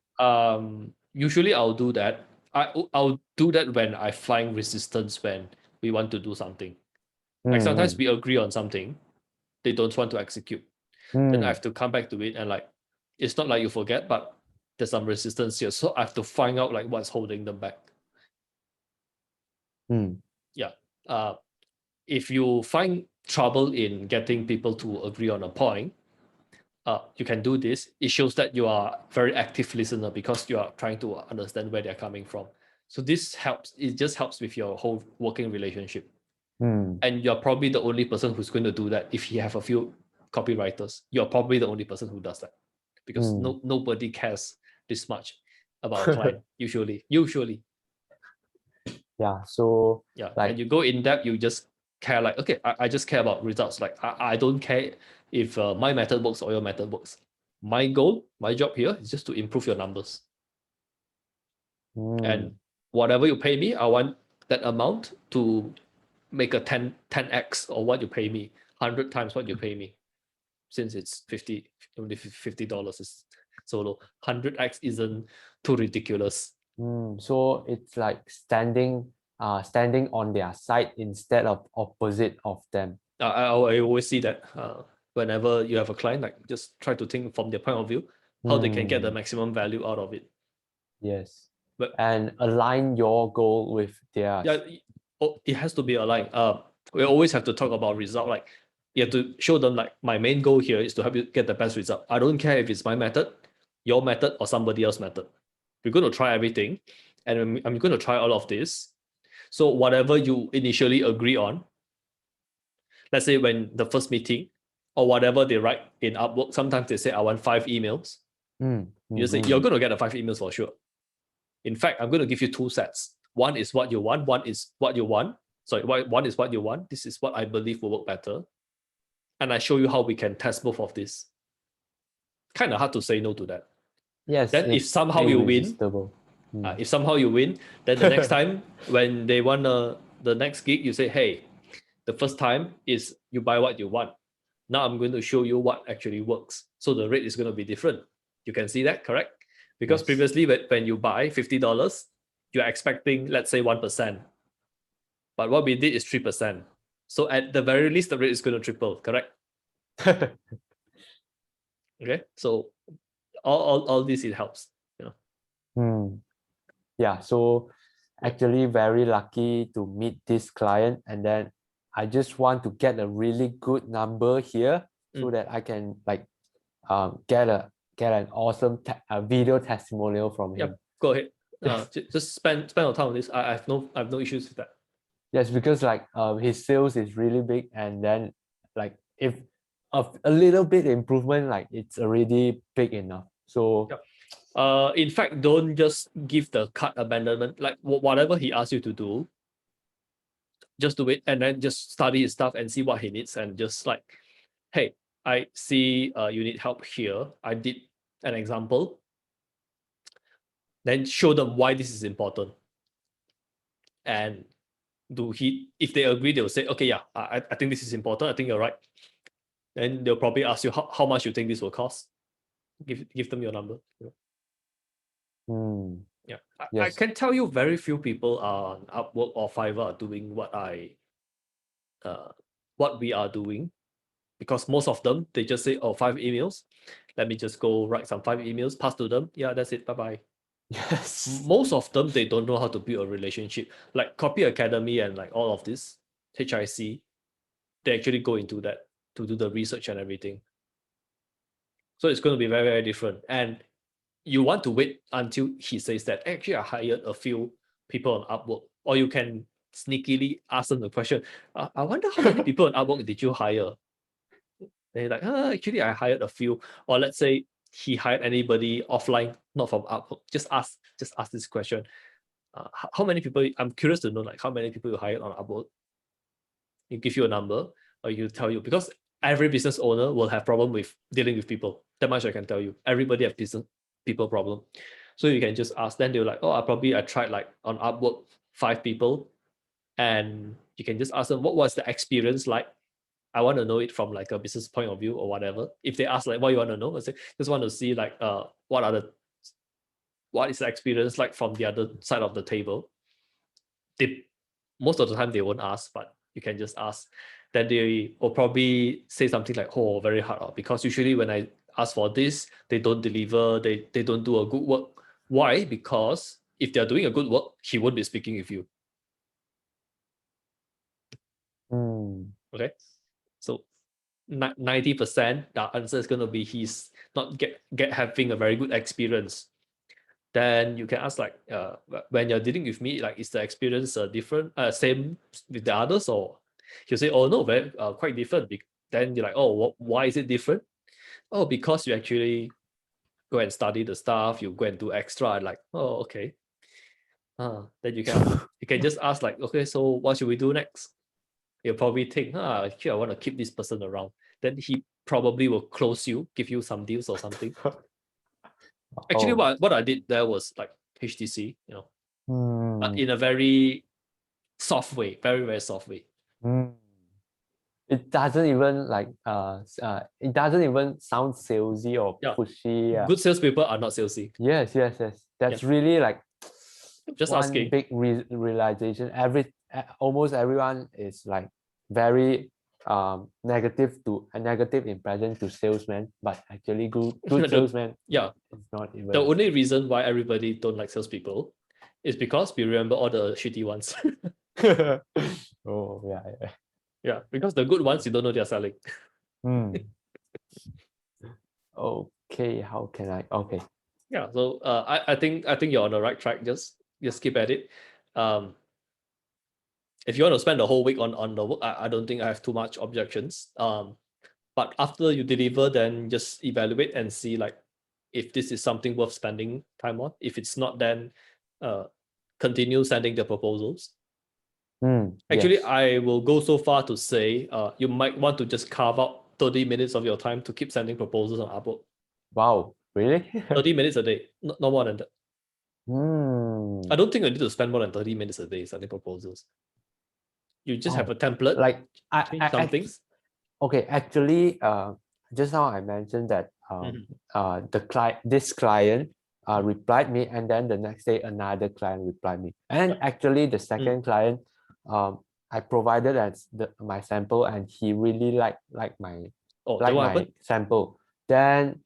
Usually I'll do that. I'll do that when I find resistance when we want to do something. Like, sometimes we agree on something, they don't want to execute. Then I have to come back to it, and like, it's not like you forget, but there's some resistance here. So I have to find out like what's holding them back. Yeah. If you find trouble in getting people to agree on a point, you can do this. It shows that you are a very active listener, because you are trying to understand where they're coming from. So this helps. It just helps with your whole working relationship. And you're probably the only person who's going to do that. If you have a few copywriters, you're probably the only person who does that, because nobody cares this much about a client usually. Yeah. So yeah, like, and you go in depth, you just care like, okay, I just care about results. Like, I don't care if my method works or your method works. My goal, my job here is just to improve your numbers. And whatever you pay me, I want that amount to make a 10x or what you pay me, 100 times what you pay me. Since it's only $50 is so low. 100x isn't too ridiculous. So it's like standing on their side instead of opposite of them. I always see that whenever you have a client, like, just try to think from their point of view, how they can get the maximum value out of it. Yes. But and align your goal with theirs. yeah, it has to be aligned. We always have to talk about result. Like, you have to show them, like, my main goal here is to help you get the best result. I don't care if it's my method, your method, or somebody else's method. We're going to try everything, and I'm going to try all of this. So whatever you initially agree on, let's say when the first meeting or whatever they write in Upwork, sometimes they say, I want 5 emails. You say, you're going to get the 5 emails for sure. In fact, I'm going to give you 2 sets. One is what you want. One is what you want. Sorry, one is what you want. This is what I believe will work better. And I show you how we can test both of this. Kind of hard to say no to that. Yes. Then if somehow you win, irresistible. if somehow you win, then the next time when they want the next gig, you say, hey, the first time is you buy what you want. Now I'm going to show you what actually works. So the rate is going to be different. You can see that, correct? Because Yes. previously when you buy $50, you're expecting, let's say 1%. But what we did is 3%. So at the very least, the rate is going to triple, correct? Okay. So all this, it helps. Yeah, so actually very lucky to meet this client, and then I just want to get a really good number here so that I can like get an awesome video testimonial from him. Yep, go ahead. Just spend your time on this. I have no issues with that. Yes, because like his sales is really big, and then like if a little bit improvement, like it's already big enough. So Yep. In fact, don't just give the cart abandonment. Like whatever he asks you to do, just do it, and then just study his stuff and see what he needs, and just like, hey, I see you need help here. I did an example. Then show them why this is important. And if they agree, they'll say, okay, yeah, I think this is important. I think you're right. Then they'll probably ask you how much you think this will cost. Give them your number. Yeah, yes. I can tell you very few people on Upwork or Fiverr are doing what we are doing, because most of them, they just say, oh, 5 emails. Let me just go write some 5 emails, pass to them. Yeah, that's it. Bye-bye. Yes. Most of them, they don't know how to build a relationship. Like Copy Academy and like all of this, HIC, they actually go into that to do the research and everything. So it's going to be very, very different. And you want to wait until he says that, actually, I hired a few people on Upwork. Or you can sneakily ask them the question, I wonder how many people on Upwork did you hire? They're like, actually, I hired a few. Or let's say he hired anybody offline, not from Upwork. Just ask this question. How many people, I'm curious to know, like, how many people you hired on Upwork. You give you a number, or you tell you, because every business owner will have problem with dealing with people. That much I can tell you. Everybody have business people problem. So you can just ask. Then they're like, oh, I tried like on Upwork 5 people, and you can just ask them, what was the experience like? I want to know it from like a business point of view or whatever. If they ask like, what you want to know, I say, just want to see like what is the experience like from the other side of the table. Most of the time they won't ask, but you can just ask. Then they will probably say something like, oh, very hard, because usually when I ask for this, they don't deliver, they don't do a good work. Why? Because if they're doing a good work, he won't be speaking with you. Okay, so 90% the answer is going to be he's not having a very good experience. Then you can ask like, when you're dealing with me, like, is the experience different, same with the others? Or he'll say, oh no, very quite different. Then you're like, oh, why is it different? Oh, because you actually go and study the stuff, you go and do extra. Like, oh, okay. Then you can just ask like, okay, so what should we do next? You'll probably think, actually I want to keep this person around. Then he probably will close you, give you some deals or something. Actually, what I did there was like HTC, but in a very soft way, very, very soft way. It doesn't even like it doesn't even sound salesy or pushy. Good salespeople are not salesy. Yes. That's really like just one asking. big realization. Almost everyone is like very negative impression to salesmen, but actually good salesmen. It's not even. The only reason why everybody don't like salespeople is because we remember all the shitty ones. Oh yeah. Yeah, because the good ones you don't know they're selling. Okay, how can I? Okay. Yeah, so I think you're on the right track. Just keep at it. if you want to spend the whole week on the work, I don't think I have too much objections. But after you deliver, then just evaluate and see like if this is something worth spending time on. If it's not, then continue sending the proposals. Actually, Yes. I will go so far to say you might want to just carve out 30 minutes of your time to keep sending proposals on Upwork. Wow, really? 30 minutes a day, no more than that. Hmm. I don't think you need to spend more than 30 minutes a day sending proposals. You just have a template, Like change some things. okay, actually, just now I mentioned that this client replied me, and then the next day another client replied me, and actually the second client, I provided as my sample, and he really liked my sample. Then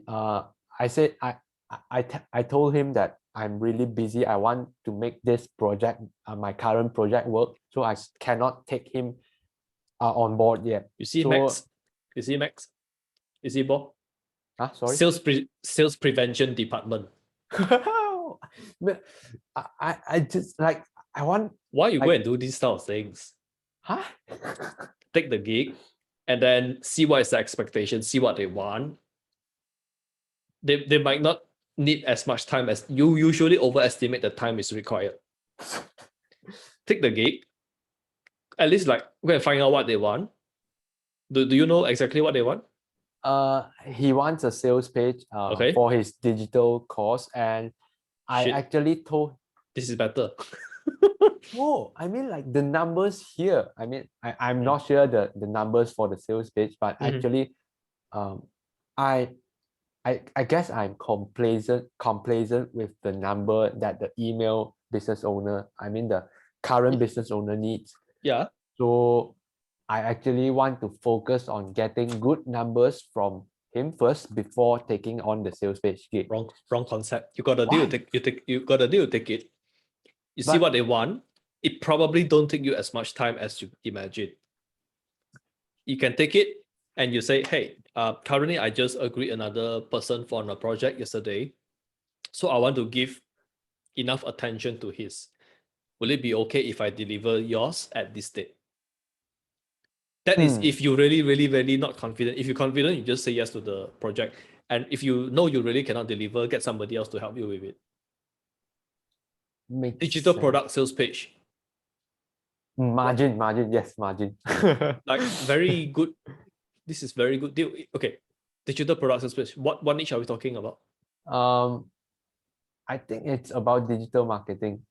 I said I told him that I'm really busy. I want to make this project, my current project work, so I cannot take him on board yet. You see, so, Max? You see, Max? You see, Bob? Sorry. Sales prevention department. I just like I want. Why you go and do these type of things? Huh? Take the gig, and then see what is the expectation. See what they want. They might not need as much time as you usually overestimate the time is required. Take the gig. At least like go and find out what they want. Do you know exactly what they want? He wants a sales page Okay. for his digital course, and I actually told this is better. Oh, I mean like the numbers here. I mean, I'm not sure the numbers for the sales page, but actually, I guess I'm complacent with the number that the email business owner, I mean the current business owner needs. Yeah. So I actually want to focus on getting good numbers from him first before taking on the sales page gig. Wrong concept. You got a deal. You got a deal. Take it. You see what they want. It probably don't take you as much time as you imagine. You can take it and you say, hey, currently I just agreed another person for a project yesterday. So I want to give enough attention to his. Will it be okay if I deliver yours at this date? That is if you really not confident. If you're confident, you just say yes to the project. And if you know you really cannot deliver, get somebody else to help you with it. Digital product sales page. Margin, yes, margin. Like very good. This is very good deal. Okay, digital product sales page. What niche are we talking about? I think it's about digital marketing.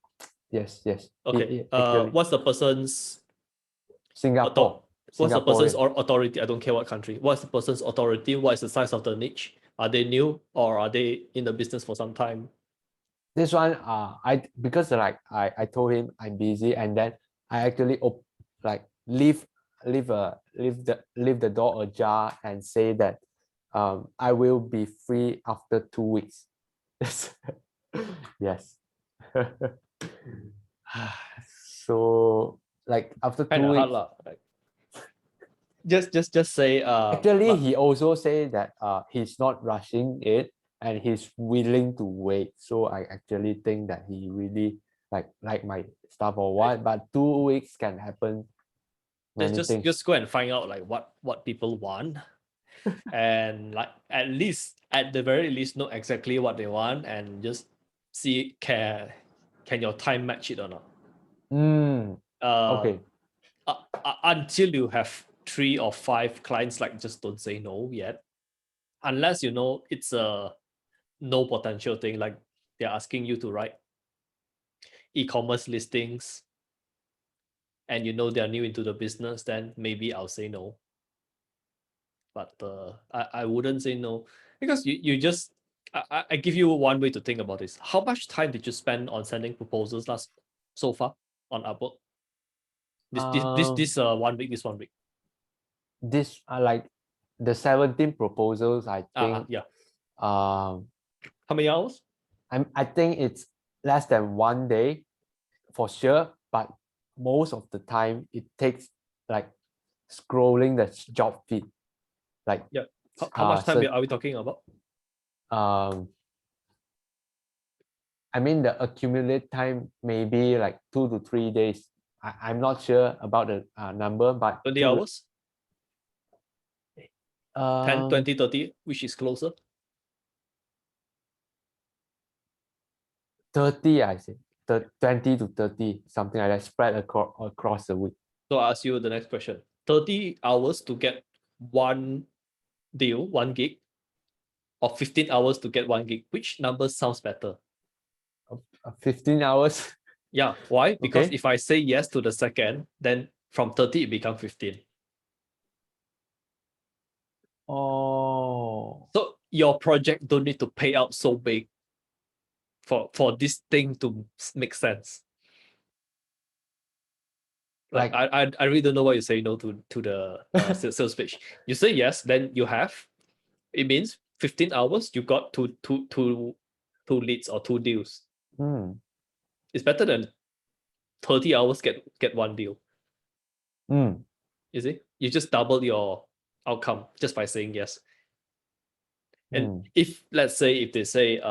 Yes. Okay. What's the person's Singapore? What's the person's authority? I don't care what country. What's the person's authority? What is the size of the niche? Are they new or are they in the business for some time? This one, because like I told him I'm busy, and then I actually leave the door ajar and say that I will be free after 2 weeks. Yes. So like after 2 weeks, like, just say actually he also say that he's not rushing it and he's willing to wait. So I actually think that he really like my stuff or what, but 2 weeks can happen many things. Just go and find out like what people want and like at the very least know exactly what they want and just see can your time match it or not. Okay. Until you have 3 or 5 clients, like just don't say no yet, unless you know it's a no potential thing, like they're asking you to write e-commerce listings and you know they're new into the business, then maybe I'll say no. But I wouldn't say no because you just I give you one way to think about this. How much time did you spend on sending proposals so far on Upwork? This 1 week, this 1 week. This like the 17 proposals, I think. Yeah. How many hours? I think it's less than 1 day for sure, but most of the time it takes like scrolling the job feed. Like yeah. How much time are we talking about? I mean the accumulated time maybe like 2 to 3 days. I'm not sure about the number, but 20 hours? 10, um, 20, 30, which is closer? 30, I say. 20 to 30, something like that, spread across the week. So I ask you the next question. 30 hours to get one deal, 1 gig, or 15 hours to get 1 gig. Which number sounds better? 15 hours. Yeah, why? Because Okay. if I say yes to the second, then from 30 it becomes 15. Oh, So your project don't need to pay out so big for this thing to make sense. Like I really don't know why you say no to the sales pitch. You say yes, then you have. It means 15 hours you got two leads or 2 deals. mm, It's better than 30 hours get 1 deal. mm, You see, you just double your outcome just by saying yes. And if let's say if they say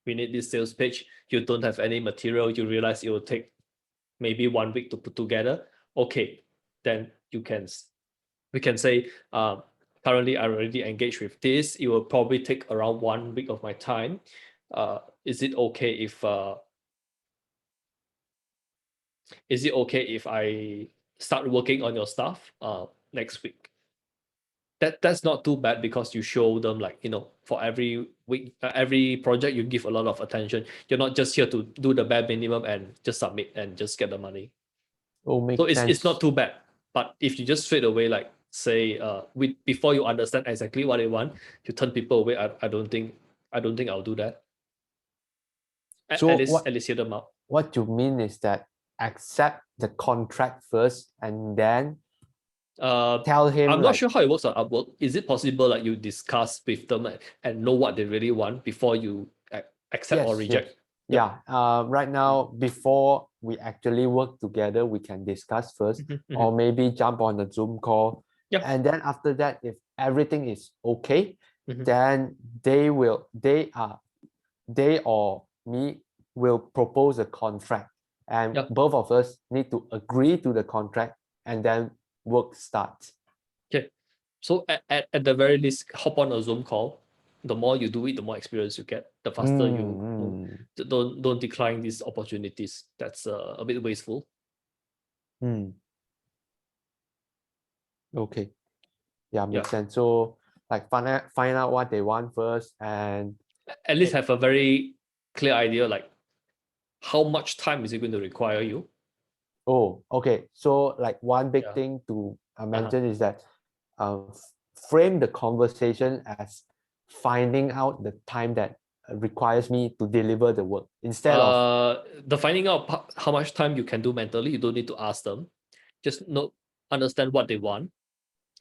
we need this sales pitch, you don't have any material, you realize it will take maybe 1 week to put together. Okay, then we can say currently I already engaged with this. It will probably take around 1 week of my time. Is it okay if I start working on your stuff next week? That's not too bad because you show them, like, for every week, every project you give a lot of attention. You're not just here to do the bare minimum and just submit and just get the money. oh, So makes sense. it's not too bad. But if you just straight away, like, say before you understand exactly what they want, you turn people away, I don't think I'll do that. So at least hear them out. What you mean is that accept the contract first and then tell him, I'm like, not sure how it works on Upwork. Is it possible like you discuss with them and know what they really want before you accept or reject? Yeah. Right now, before we actually work together, we can discuss first, or maybe jump on a Zoom call. Yeah. And then after that, if everything is okay, Mhm. then they or me will propose a contract, and Yeah. both of us need to agree to the contract, and then work starts. Okay. So at the very least, hop on a Zoom call. The more you do it, the more experience you get. The faster you move. Don't decline these opportunities. That's a bit wasteful. Okay. Yeah, makes sense. So like find out what they want first, and at least have a very clear idea, like how much time is it going to require you. oh, okay. So like one big thing to mention is that frame the conversation as finding out the time that requires me to deliver the work instead of the finding out how much time you can do mentally. You don't need to ask them. Just understand what they want,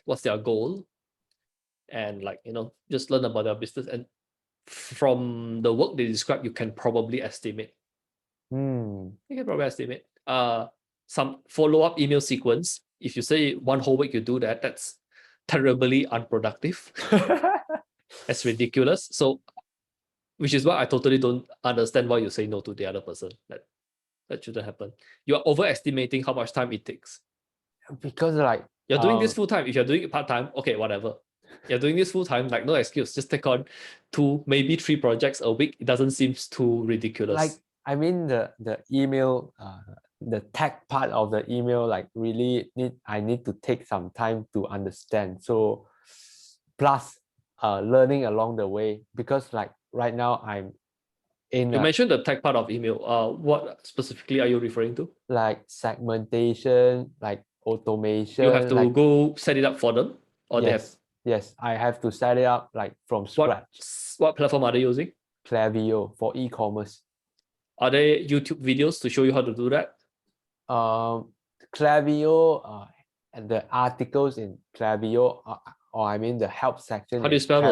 what's their goal, and, like, just learn about their business. And from the work they describe, you can probably estimate. Some follow-up email sequence. If you say 1 whole week you do that, that's terribly unproductive. That's ridiculous. So, which is why I totally don't understand why you say no to the other person. That shouldn't happen. You are overestimating how much time it takes. Because like You're doing this full-time. If you're doing it part-time, okay, whatever. You're doing this full-time, like, no excuse. Just take on 2, maybe 3 projects a week. It doesn't seem too ridiculous. Like, I mean, the email, the tech part of the email, like, really I need to take some time to understand. So plus learning along the way, because like right now I'm in you mentioned the tech part of email. What specifically are you referring to? Like segmentation, like automation. You have to like, go set it up for them, or they have. Yes, I have to set it up like from scratch. What platform are they using? Klaviyo for e-commerce. Are there YouTube videos to show you how to do that? Klaviyo, and the articles in Klaviyo, or I mean the help section. How do you spell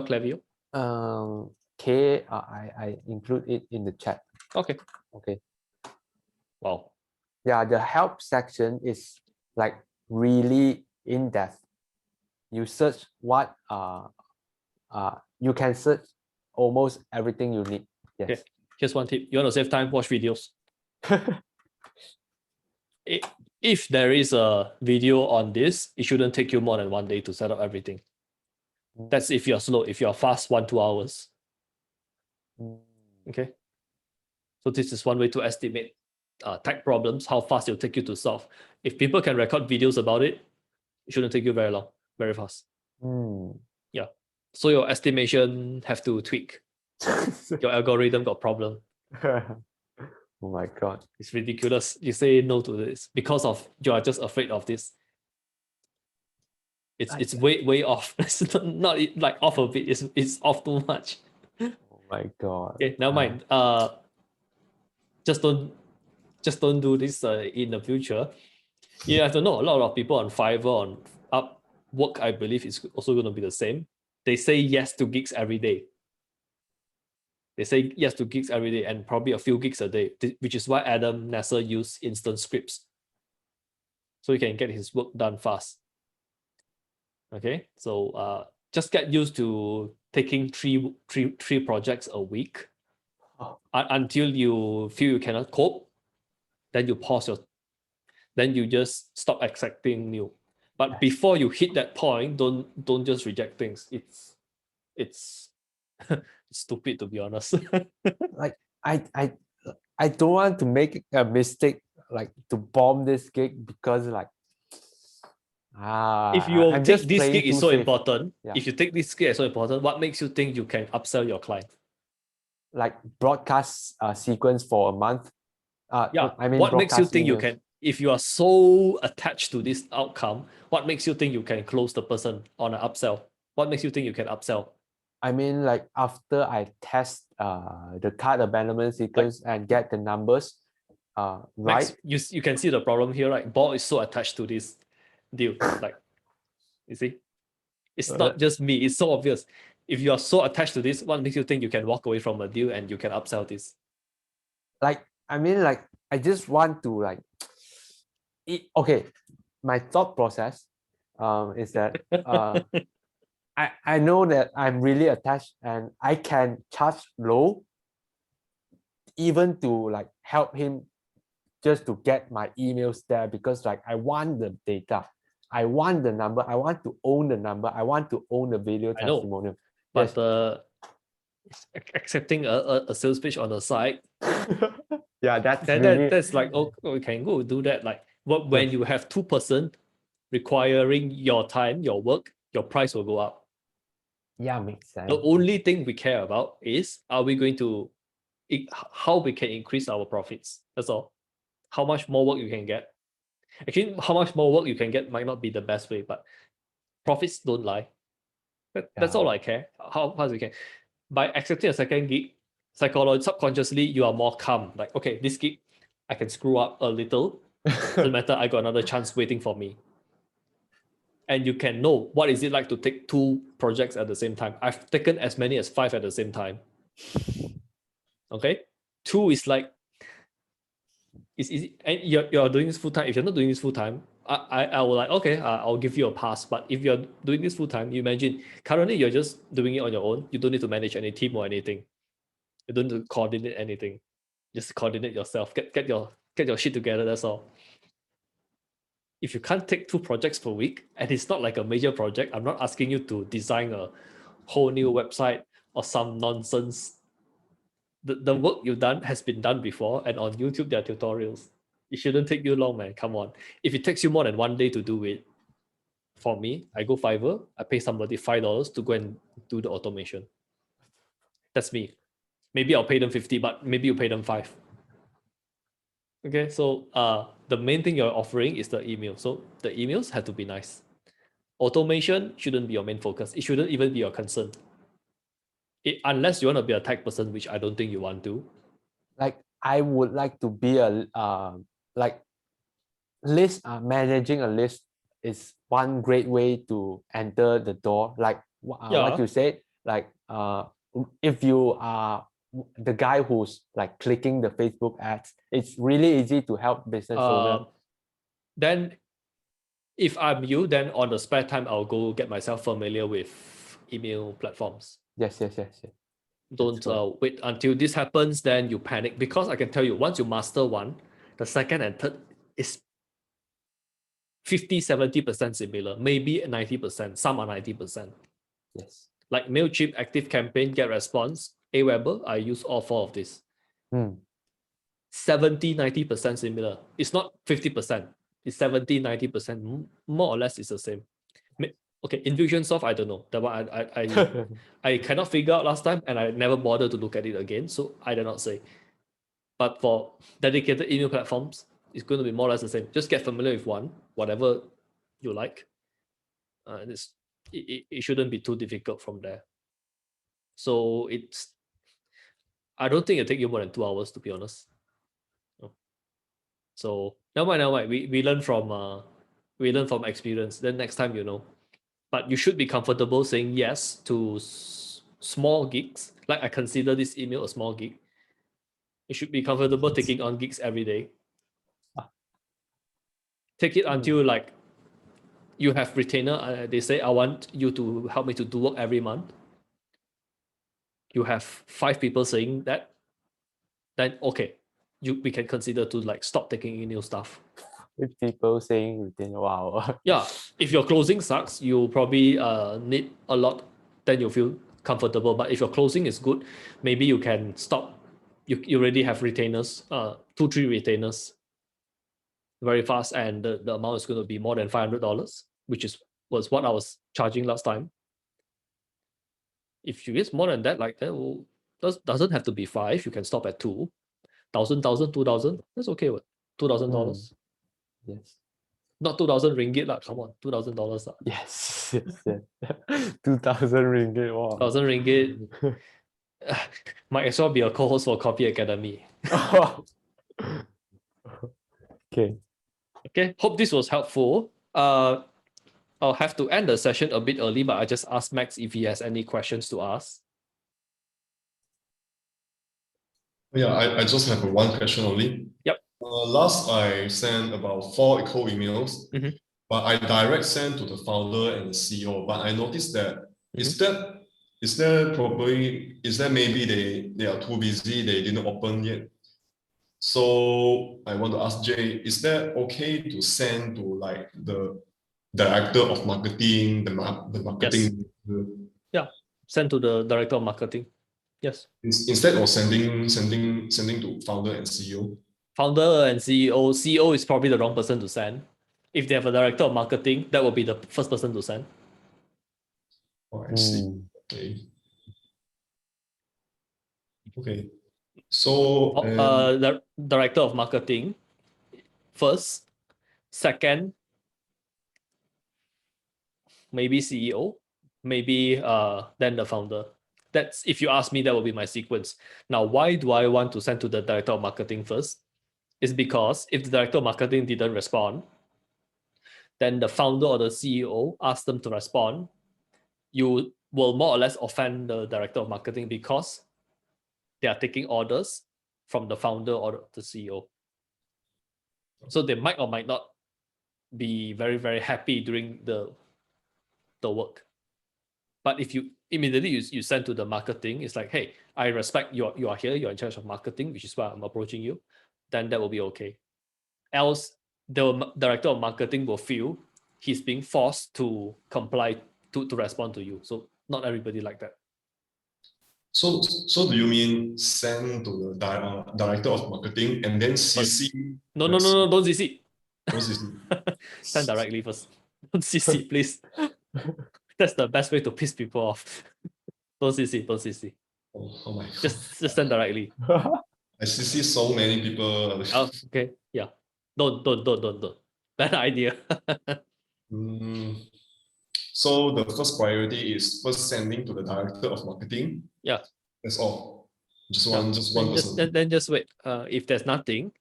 Klaviyo? I include it in the chat. Okay. Wow. Yeah, the help section is like really in depth. You search what you can search almost everything you need. Yes. Okay. Here's one tip. You want to save time, watch videos. if there is a video on this, it shouldn't take you more than 1 day to set up everything. That's if you're slow. If you're fast, 1-2 hours. Okay. So this is one way to estimate tech problems, how fast it'll take you to solve. If people can record videos about it, it shouldn't take you very long, very fast. Yeah. So your estimation have to tweak. Your algorithm got problem. Oh my God. It's ridiculous. You say no to this because of you are just afraid of this. It's way off. It's not like off a bit. It's off too much. Oh my God. Okay, never mind. Just don't do this in the future. You have to know a lot of people on Fiverr, on Upwork, I believe is also going to be the same. They say yes to gigs every day. They say yes to gigs every day and probably a few gigs a day, which is why Adam Nasser used instant scripts. So he can get his work done fast. Okay, so just get used to taking three projects a week until you feel you cannot cope. Then you pause then you just stop accepting new. But before you hit that point, don't just reject things. It's stupid, to be honest. Like I don't want to make a mistake, like to bomb this gig, because like if you I'm take just this playing gig is too so safe. important, Yeah. if you take this gig as so important, what makes you think you can upsell your client? Like broadcast sequence for a month. I mean, what makes you broadcast think you emails. can, if you are so attached to this outcome, what makes you think you can close the person on an upsell? What makes you think you can upsell? I mean, like after I test the cart abandonment sequence and get the numbers right. Max, you can see the problem here, right? Ball is so attached to this deal. Like, you see, it's not just me, it's so obvious. If you are so attached to this, what makes you think you can walk away from a deal and you can upsell this? Like, I mean, like I just want to like okay, my thought process is that I know that I'm really attached and I can charge low even to like help him just to get my emails there, because like I want the data, I want the number, I want to own the number, I want to own the video testimonial. But accepting a sales pitch on the side, yeah, that's like, oh, we can go do that. Like when you have 2% requiring your time, your work, your price will go up. Yeah, makes sense. The only thing we care about is how we can increase our profits. That's all. How much more work you can get. Actually, how much more work you can get might not be the best way, but profits don't lie. That's all I care. How fast we can. By accepting a second gig, subconsciously, you are more calm. Like, okay, this gig, I can screw up a little. Doesn't matter, I got another chance waiting for me. And you can know what is it like to take 2 projects at the same time. I've taken as many as 5 at the same time. Okay? 2 is like, it's easy. And you're doing this full time. If you're not doing this full time, I will like, okay, I'll give you a pass. But if you're doing this full time, you imagine currently you're just doing it on your own. You don't need to manage any team or anything. You don't need to coordinate anything. Just coordinate yourself. Get your shit together. That's all. If you can't take 2 projects per week, and it's not like a major project, I'm not asking you to design a whole new website or some nonsense. The work you've done has been done before, and on YouTube there are tutorials. It shouldn't take you long, man. Come on. If it takes you more than 1 day to do it, for me, I go Fiverr, I pay somebody $5 to go and do the automation. That's me. Maybe I'll pay them 50, but maybe you pay them 5. Okay, so the main thing you're offering is the email. So the emails have to be nice. Automation shouldn't be your main focus. It shouldn't even be your concern. Unless you want to be a tech person, which I don't think you want to. Like I would like to be a like list. Managing a list is one great way to enter the door. Like what you said. Like if you are the guy who's like clicking the Facebook ads, it's really easy to help business owner. Then if I'm you, then on the spare time, I'll go get myself familiar with email platforms. Yes. Don't wait until this happens, then you panic. Because I can tell you, once you master one, the second and third is 50-70% similar, maybe 90%. Some are 90%. Yes. Like MailChimp, ActiveCampaign, GetResponse, Aweber, I use all 4 of these. 70-90% similar. It's not 50%. It's 70-90%. More or less it's the same. Okay, Infusionsoft, I don't know. That one I cannot figure out last time, and I never bothered to look at it again, so I did not say. But for dedicated email platforms, it's going to be more or less the same. Just get familiar with one, whatever you like. It shouldn't be too difficult from there. So I don't think it'll take you more than 2 hours, to be honest. So never mind. We learn from experience. Then next time you know. But you should be comfortable saying yes to small gigs. Like I consider this email a small gig. You should be comfortable taking on gigs every day. Take it until like you have retainer. They say, I want you to help me to do work every month. You have 5 people saying that. Then okay, we can consider to like stop taking in new stuff. With people saying within wow. Yeah, if your closing sucks, you probably need a lot. Then you feel comfortable. But if your closing is good, maybe you can stop. You already have retainers, 2-3 retainers, very fast, and the amount is going to be more than $500, which was what I was charging last time. If you get more than that, like that, well, doesn't have to be 5. You can stop at 2,000, 2,000. That's okay. What $2,000? Yes. Not 2,000 ringgit lah. Come on, $2,000 lah. Yes. 2,000 ringgit. Wow. 1,000 ringgit. Might as well be a co-host for Copy Academy. Okay. Hope this was helpful. I'll have to end the session a bit early, but I just asked Max if he has any questions to ask. Yeah, I just have one question only. Yep. Last I sent about 4 echo emails, but I direct sent to the founder and the CEO. But I noticed that is that maybe they are too busy, they didn't open yet. So I want to ask Jay, is that okay to send to like the director of marketing, the marketing? Yes. Yeah, send to the director of marketing. Yes. Instead of sending to founder and CEO. Founder and CEO. CEO is probably the wrong person to send. If they have a director of marketing, that will be the first person to send. Oh, I see. Okay. So the director of marketing first, second, maybe CEO, maybe then the founder. That's, if you ask me, that will be my sequence. Now, why do I want to send to the director of marketing first? Is because if the director of marketing didn't respond, then the founder or the CEO asked them to respond, you will more or less offend the director of marketing because they are taking orders from the founder or the CEO. So they might or might not be very, very happy during the work. But if you immediately you send to the marketing, it's like, hey, I respect you are here, you're in charge of marketing, which is why I'm approaching you, then that will be okay. Else, the director of marketing will feel he's being forced to comply to respond to you. So not everybody like that. So do you mean send to the director of marketing and then CC? No, don't CC. Don't CC. Send directly first. Don't CC, please. That's the best way to piss people off. Don't CC. Oh my God. Just send directly. I CC so many people. Okay, yeah. Don't. Bad idea. So the first priority is first sending to the director of marketing. Yeah. That's all. Just one person. Then just wait. If there's nothing,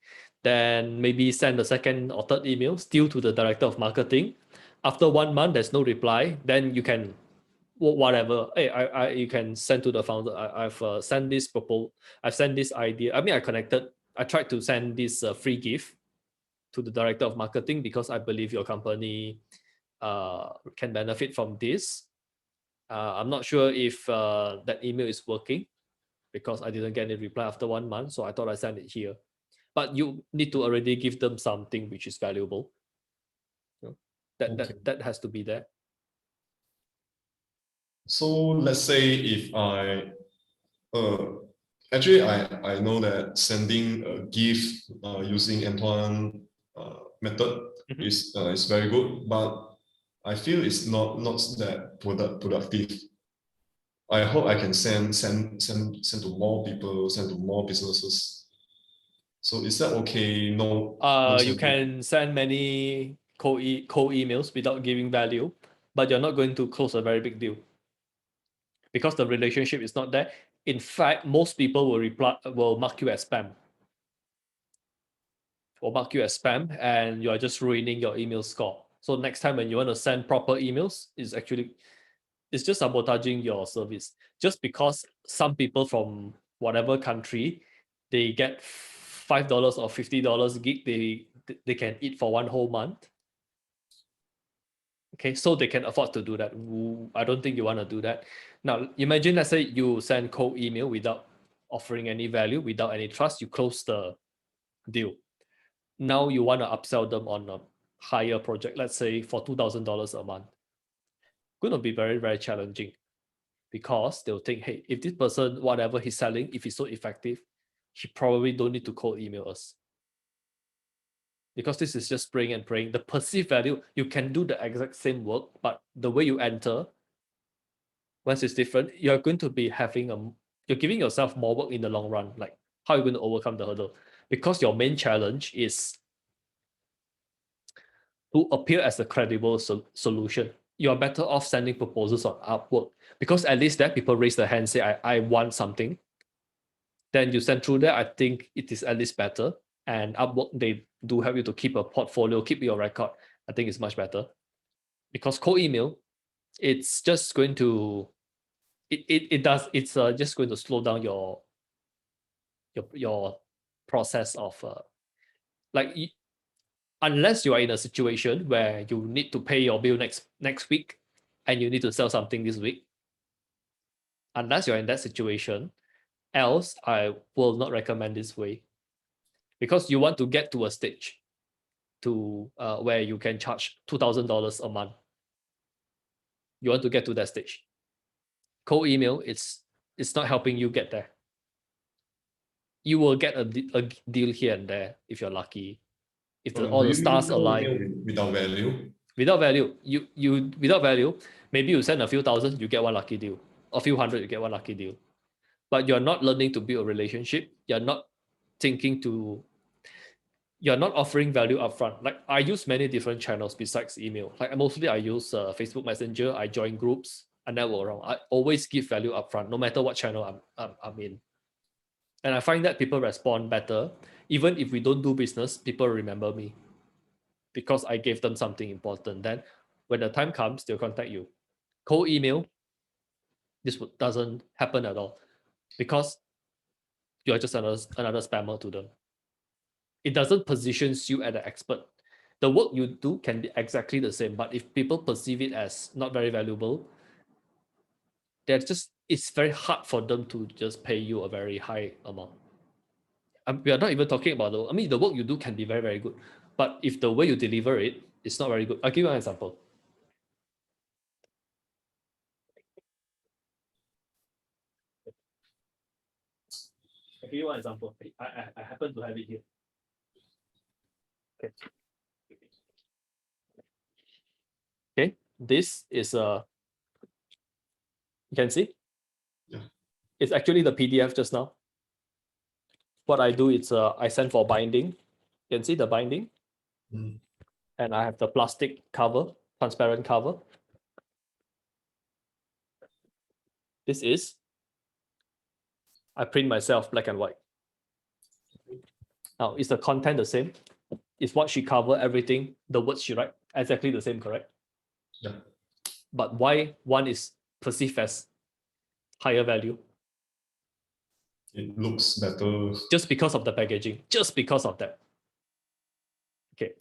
then maybe send the second or third email still to the director of marketing. After 1 month, there's no reply. Then you can, whatever. Hey, you can send to the founder. I've sent this proposal. I've sent this idea. I mean, I tried to send this free gift to the director of marketing because I believe your company can benefit from this. I'm not sure if that email is working because I didn't get any reply after 1 month. So I thought I'd send it here. But you need to already give them something which is valuable. That has to be there. So let's say if actually I know that sending a gift using Antoine method is very good, but I feel it's not that productive. I hope I can send to more people, send to more businesses. So is that okay? No. You can send many cold emails without giving value, but you're not going to close a very big deal because the relationship is not there. In fact, most people will mark you as spam. Will mark you as spam, and you are just ruining your email score. So next time when you want to send proper emails, it's just sabotaging your service. Just because some people from whatever country, they get $5 or $50 gig, they can eat for one whole month. Okay, so they can afford to do that. I don't think you want to do that. Now, imagine, let's say you send cold email without offering any value, without any trust, you close the deal. Now you want to upsell them on a higher project, let's say for $2,000 a month. Going to be very, very challenging because they'll think, hey, if this person, whatever he's selling, if he's so effective, he probably don't need to cold email us. Because this is just spraying and praying. The perceived value, you can do the exact same work, but the way you enter, once it's different, you're going to be you're giving yourself more work in the long run. Like, how are you going to overcome the hurdle? Because your main challenge is to appear as a credible solution. You're better off sending proposals on Upwork because at least that people raise their hand, say, I want something. Then you send through there. I think it is at least better. And Upwork, they do help you to keep a portfolio, keep your record. I think it's much better. Because cold email, it's just going to, it's just going to slow down your process of, unless you are in a situation where you need to pay your bill next week and you need to sell something this week. Unless you're in that situation, else I will not recommend this way. Because you want to get to a stage to where you can charge $2,000 a month. You want to get to that stage. Cold email, it's not helping you get there. You will get a deal here and there if you're lucky. If all the stars align. Without value. Without value, without value, maybe you send a few thousand, you get one lucky deal. A few hundred, you get one lucky deal. But you're not learning to build a relationship. You're not you're not offering value upfront. Like I use many different channels besides email. Like mostly I use Facebook Messenger. I join groups. I network around. I always give value upfront, no matter what channel I'm in. And I find that people respond better. Even if we don't do business, people remember me because I gave them something important. Then when the time comes, they'll contact you. Cold email, this doesn't happen at all because you're just another spammer to them. It doesn't position you as an expert. The work you do can be exactly the same, but if people perceive it as not very valuable, it's very hard for them to just pay you a very high amount. We are not even talking about the work you do can be very, very good, but if the way you deliver it, it's not very good. I'll give you an example. I'll give you one example. I happen to have it here. Okay. Okay, this is you can see? Yeah. It's actually the PDF just now. What I do is I send for binding. You can see the binding. And I have the plastic cover, transparent cover. This is, I print myself black and white. Now, is the content the same? Is what she cover everything, the words she write, exactly the same, correct? Yeah. But why one is perceived as higher value? It looks better. Just because of the packaging, just because of that. Okay.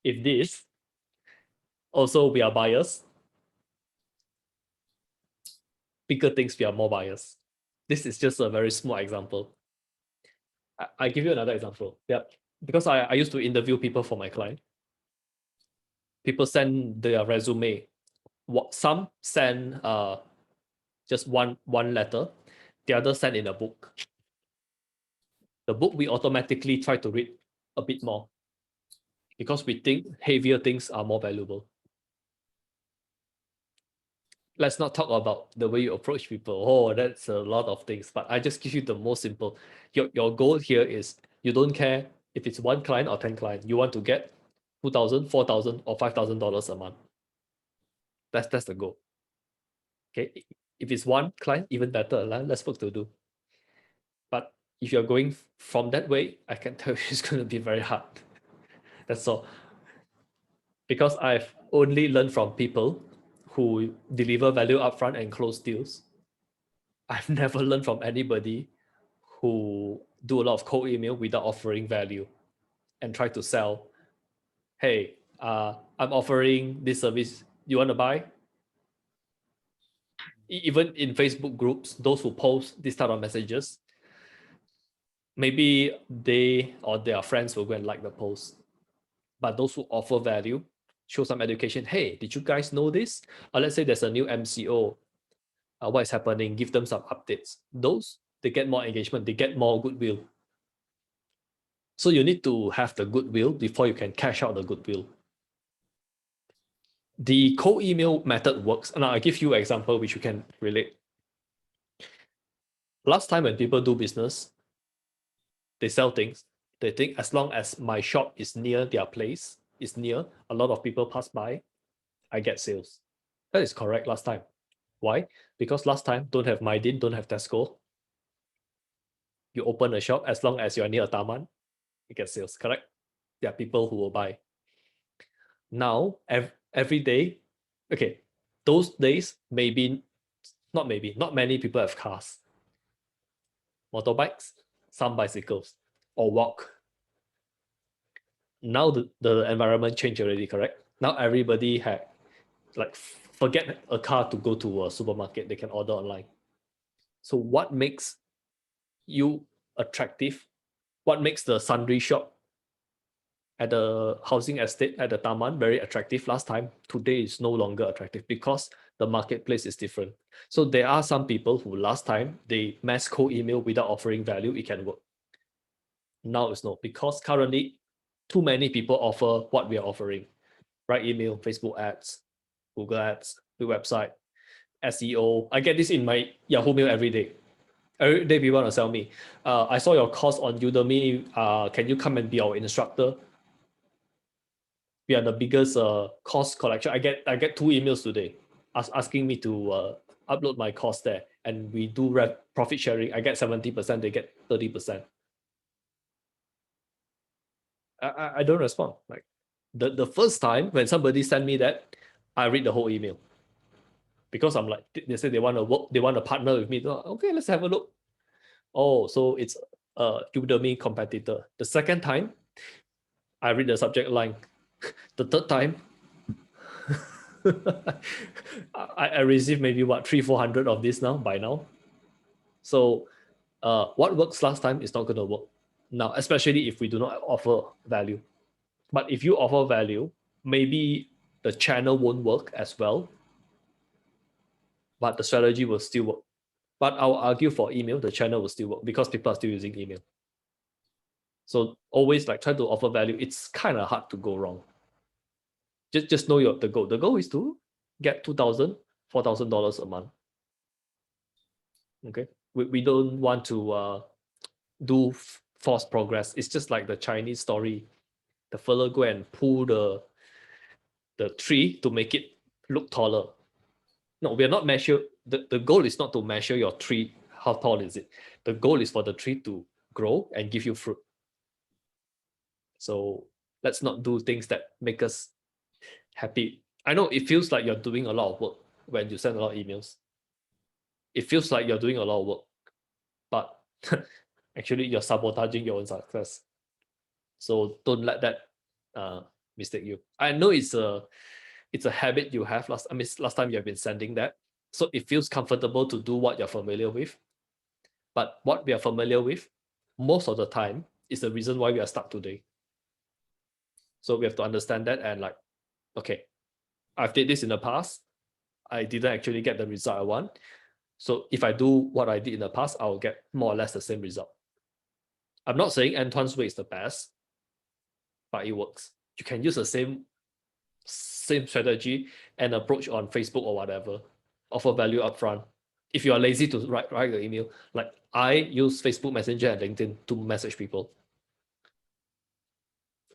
If this, also we are biased. Bigger things, we are more biased. This is just a very small example. I give you another example. Yeah, because I used to interview people for my client. people send their resume. Some send just one letter, the other send in a book. The book we automatically try to read a bit more because we think heavier things are more valuable. Let's not talk about the way you approach people. Oh, that's a lot of things, but I just give you the most simple. Your goal here is you don't care if it's 1 client or 10 clients. You want to get $2,000, $4,000, or $5,000 a month. That's the goal. Okay, if it's 1 client, even better. Let's work to do. But if you're going from that way, I can tell you it's going to be very hard. That's all. Because I've only learned from people who deliver value upfront and close deals. I've never learned from anybody who do a lot of cold email without offering value and try to sell. Hey, I'm offering this service. You want to buy? Even in Facebook groups, those who post this type of messages, maybe they or their friends will go and like the post. But those who offer value, show some education. Hey, did you guys know this? Or let's say there's a new MCO. What is happening? Give them some updates. Those, they get more engagement. They get more goodwill. So you need to have the goodwill before you can cash out the goodwill. The cold email method works. And I'll give you an example which you can relate. Last time when people do business, they sell things. They think as long as my shop is near their place, is near, a lot of people pass by, I get sales. That is correct last time. Why? Because last time don't have Mydin, don't have Tesco. You open a shop, as long as you're near a Taman, you get sales, correct? There are people who will buy. Now, every day, okay, those days, not many people have cars. Motorbikes, some bicycles, or walk. Now the environment changed already, correct? Now everybody had, like, forget a car to go to a supermarket, they can order online. So what makes you attractive? What makes the sundry shop at the housing estate at the Taman very attractive last time? Today is no longer attractive because the marketplace is different. So there are some people who last time they mass cold email without offering value, it can work. Now it's not, because currently too many people offer what we are offering. Right email, Facebook ads, Google ads, the website, SEO. I get this in my Yahoo Mail every day. Every day people want to sell me. I saw your course on Udemy. Can you come and be our instructor? We are the biggest course collection. I get 2 emails today asking me to upload my course there, and we do profit sharing. I get 70%, they get 30%. I don't respond. Like the first time when somebody sent me that, I read the whole email. Because I'm like, they say they want to work, they want to partner with me. So, okay, let's have a look. Oh, so it's a Udemy competitor. The second time, I read the subject line. The third time, I received maybe 300-400 of this now by now. So what works last time is not going to work now, especially if we do not offer value. But if you offer value, maybe the channel won't work as well, but the strategy will still work. But I'll argue for email, the channel will still work because people are still using email. So always like try to offer value. It's kind of hard to go wrong. Just know the goal. The goal is to get $2,000, $4,000 a month. Okay, we don't want to do forced progress. It's just like the Chinese story. The fella go and pull the tree to make it look taller. No, we are not measure. The goal is not to measure your tree, how tall is it. The goal is for the tree to grow and give you fruit. So let's not do things that make us happy. I know it feels like you're doing a lot of work when you send a lot of emails. It feels like you're doing a lot of work, but actually you're sabotaging your own success. So don't let that mistake you. I know it's a habit you have. Last time you have been sending that, so it feels comfortable to do what you're familiar with. But what we are familiar with, most of the time, is the reason why we are stuck today. So we have to understand that and like okay, I've did this in the past. I didn't actually get the result I want. So if I do what I did in the past, I'll get more or less the same result. I'm not saying Antoine's way is the best, but it works. You can use the same strategy and approach on Facebook or whatever. Offer value upfront. If you are lazy to write the email, like I use Facebook Messenger and LinkedIn to message people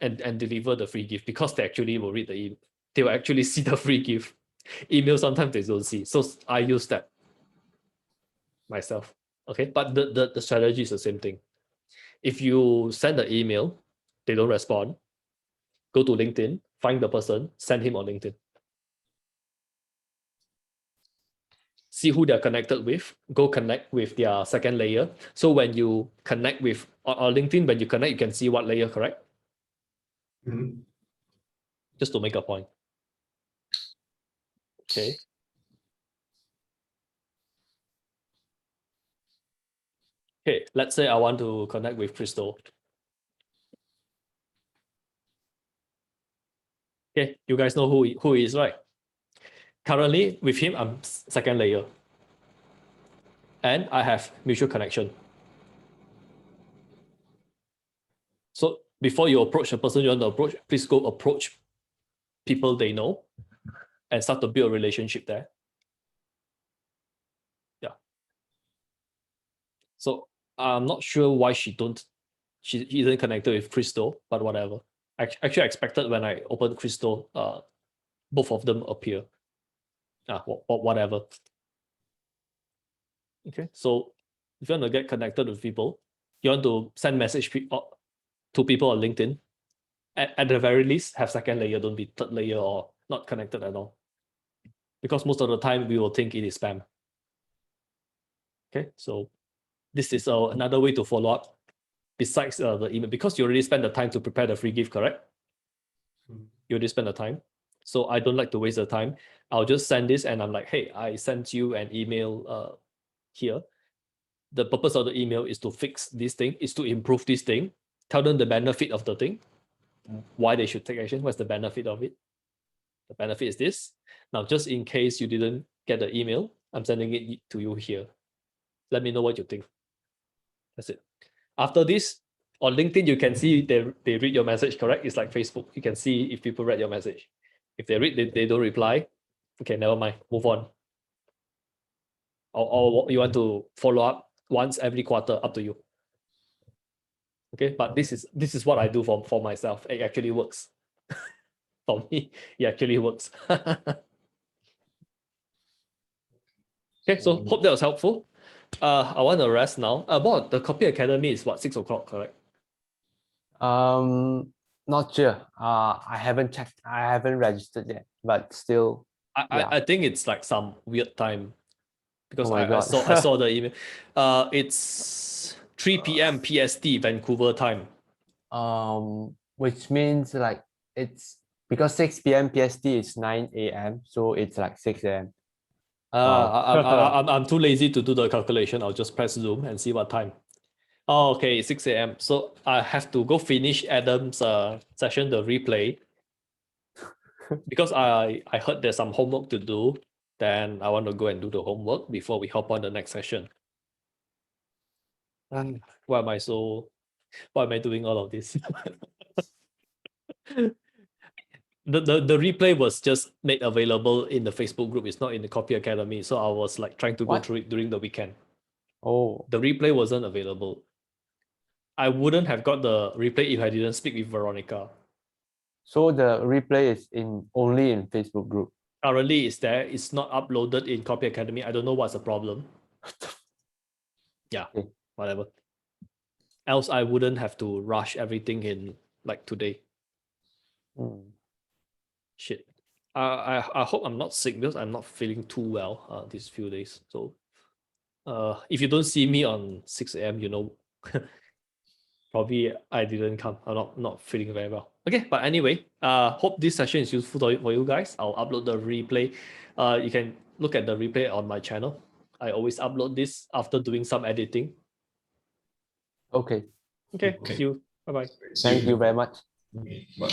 and deliver the free gift, because they actually will read the email. They will actually see the free gift. Email sometimes they don't see. So I use that myself. Okay, but the strategy is the same thing. If you send the email, they don't respond, go to LinkedIn, find the person, send him on LinkedIn. See who they're connected with, go connect with their second layer. So when you connect with on LinkedIn, when you connect, you can see what layer, correct? Mhm. Just to make a point. Okay. Okay, let's say I want to connect with Crystal. Okay, you guys know who he is, right? Currently, with him, I'm second layer. And I have mutual connection. So before you approach a person you want to approach, please go approach people they know and start to build a relationship there. Yeah. So I'm not sure why she isn't connected with Crystal, but whatever. I actually expected when I opened Crystal, both of them appear. Whatever. Okay, so if you want to get connected with people, you want to send message to people on LinkedIn. At the very least, have second layer, don't be third layer or not connected at all. Because most of the time we will think it is spam. Okay, so this is another way to follow up besides the email, because you already spent the time to prepare the free gift, correct? You already spent the time. So I don't like to waste the time. I'll just send this and I'm like, hey, I sent you an email here. The purpose of the email is to fix this thing, is to improve this thing. Tell them the benefit of the thing, why they should take action, what's the benefit of it. The benefit is this. Now, just in case you didn't get the email, I'm sending it to you here. Let me know what you think. That's it. After this, on LinkedIn, you can see they read your message, correct? It's like Facebook. You can see if people read your message. If they read, they don't reply. Okay, never mind. Move on. Or you want to follow up once every quarter, up to you. Okay, but this is what I do for myself. It actually works. For me, it actually works. Okay, so hope that was helpful. I want to rest now. About the Copy Academy is what, 6 o'clock, correct? Not sure. I haven't checked. I haven't registered yet, but still. I think it's like some weird time, because Oh my God. I saw the email. It's 3 p.m. PST Vancouver time. Which means like it's because 6 p.m. PST is 9 a.m. So it's like 6 a.m. Wow. I'm too lazy to do the calculation. I'll just press Zoom and see what time. Oh, okay, 6 a.m. So I have to go finish Adam's session, the replay, because I heard there's some homework to do. Then I want to go and do the homework before we hop on the next session. Why am I doing all of this? The replay was just made available in the Facebook group. It's not in the Copy Academy. So I was like trying to go through it during the weekend. Oh, The replay wasn't available. I wouldn't have got the replay if I didn't speak with Veronica. so the replay is only in Facebook group. Currently it's there. It's not uploaded in Copy Academy. I don't know what's the problem. Yeah, Okay. whatever. Else I wouldn't have to rush everything in like today. Shit. I hope I'm not sick, because I'm not feeling too well these few days. So if you don't see me on 6 a.m, you know, probably I didn't come. I'm not feeling very well. Okay, but anyway, hope this session is useful for you guys. I'll upload the replay. You can look at the replay on my channel. I always upload this after doing some editing. Okay. Okay. See you. Bye-bye. Thank you very much. Okay, bye.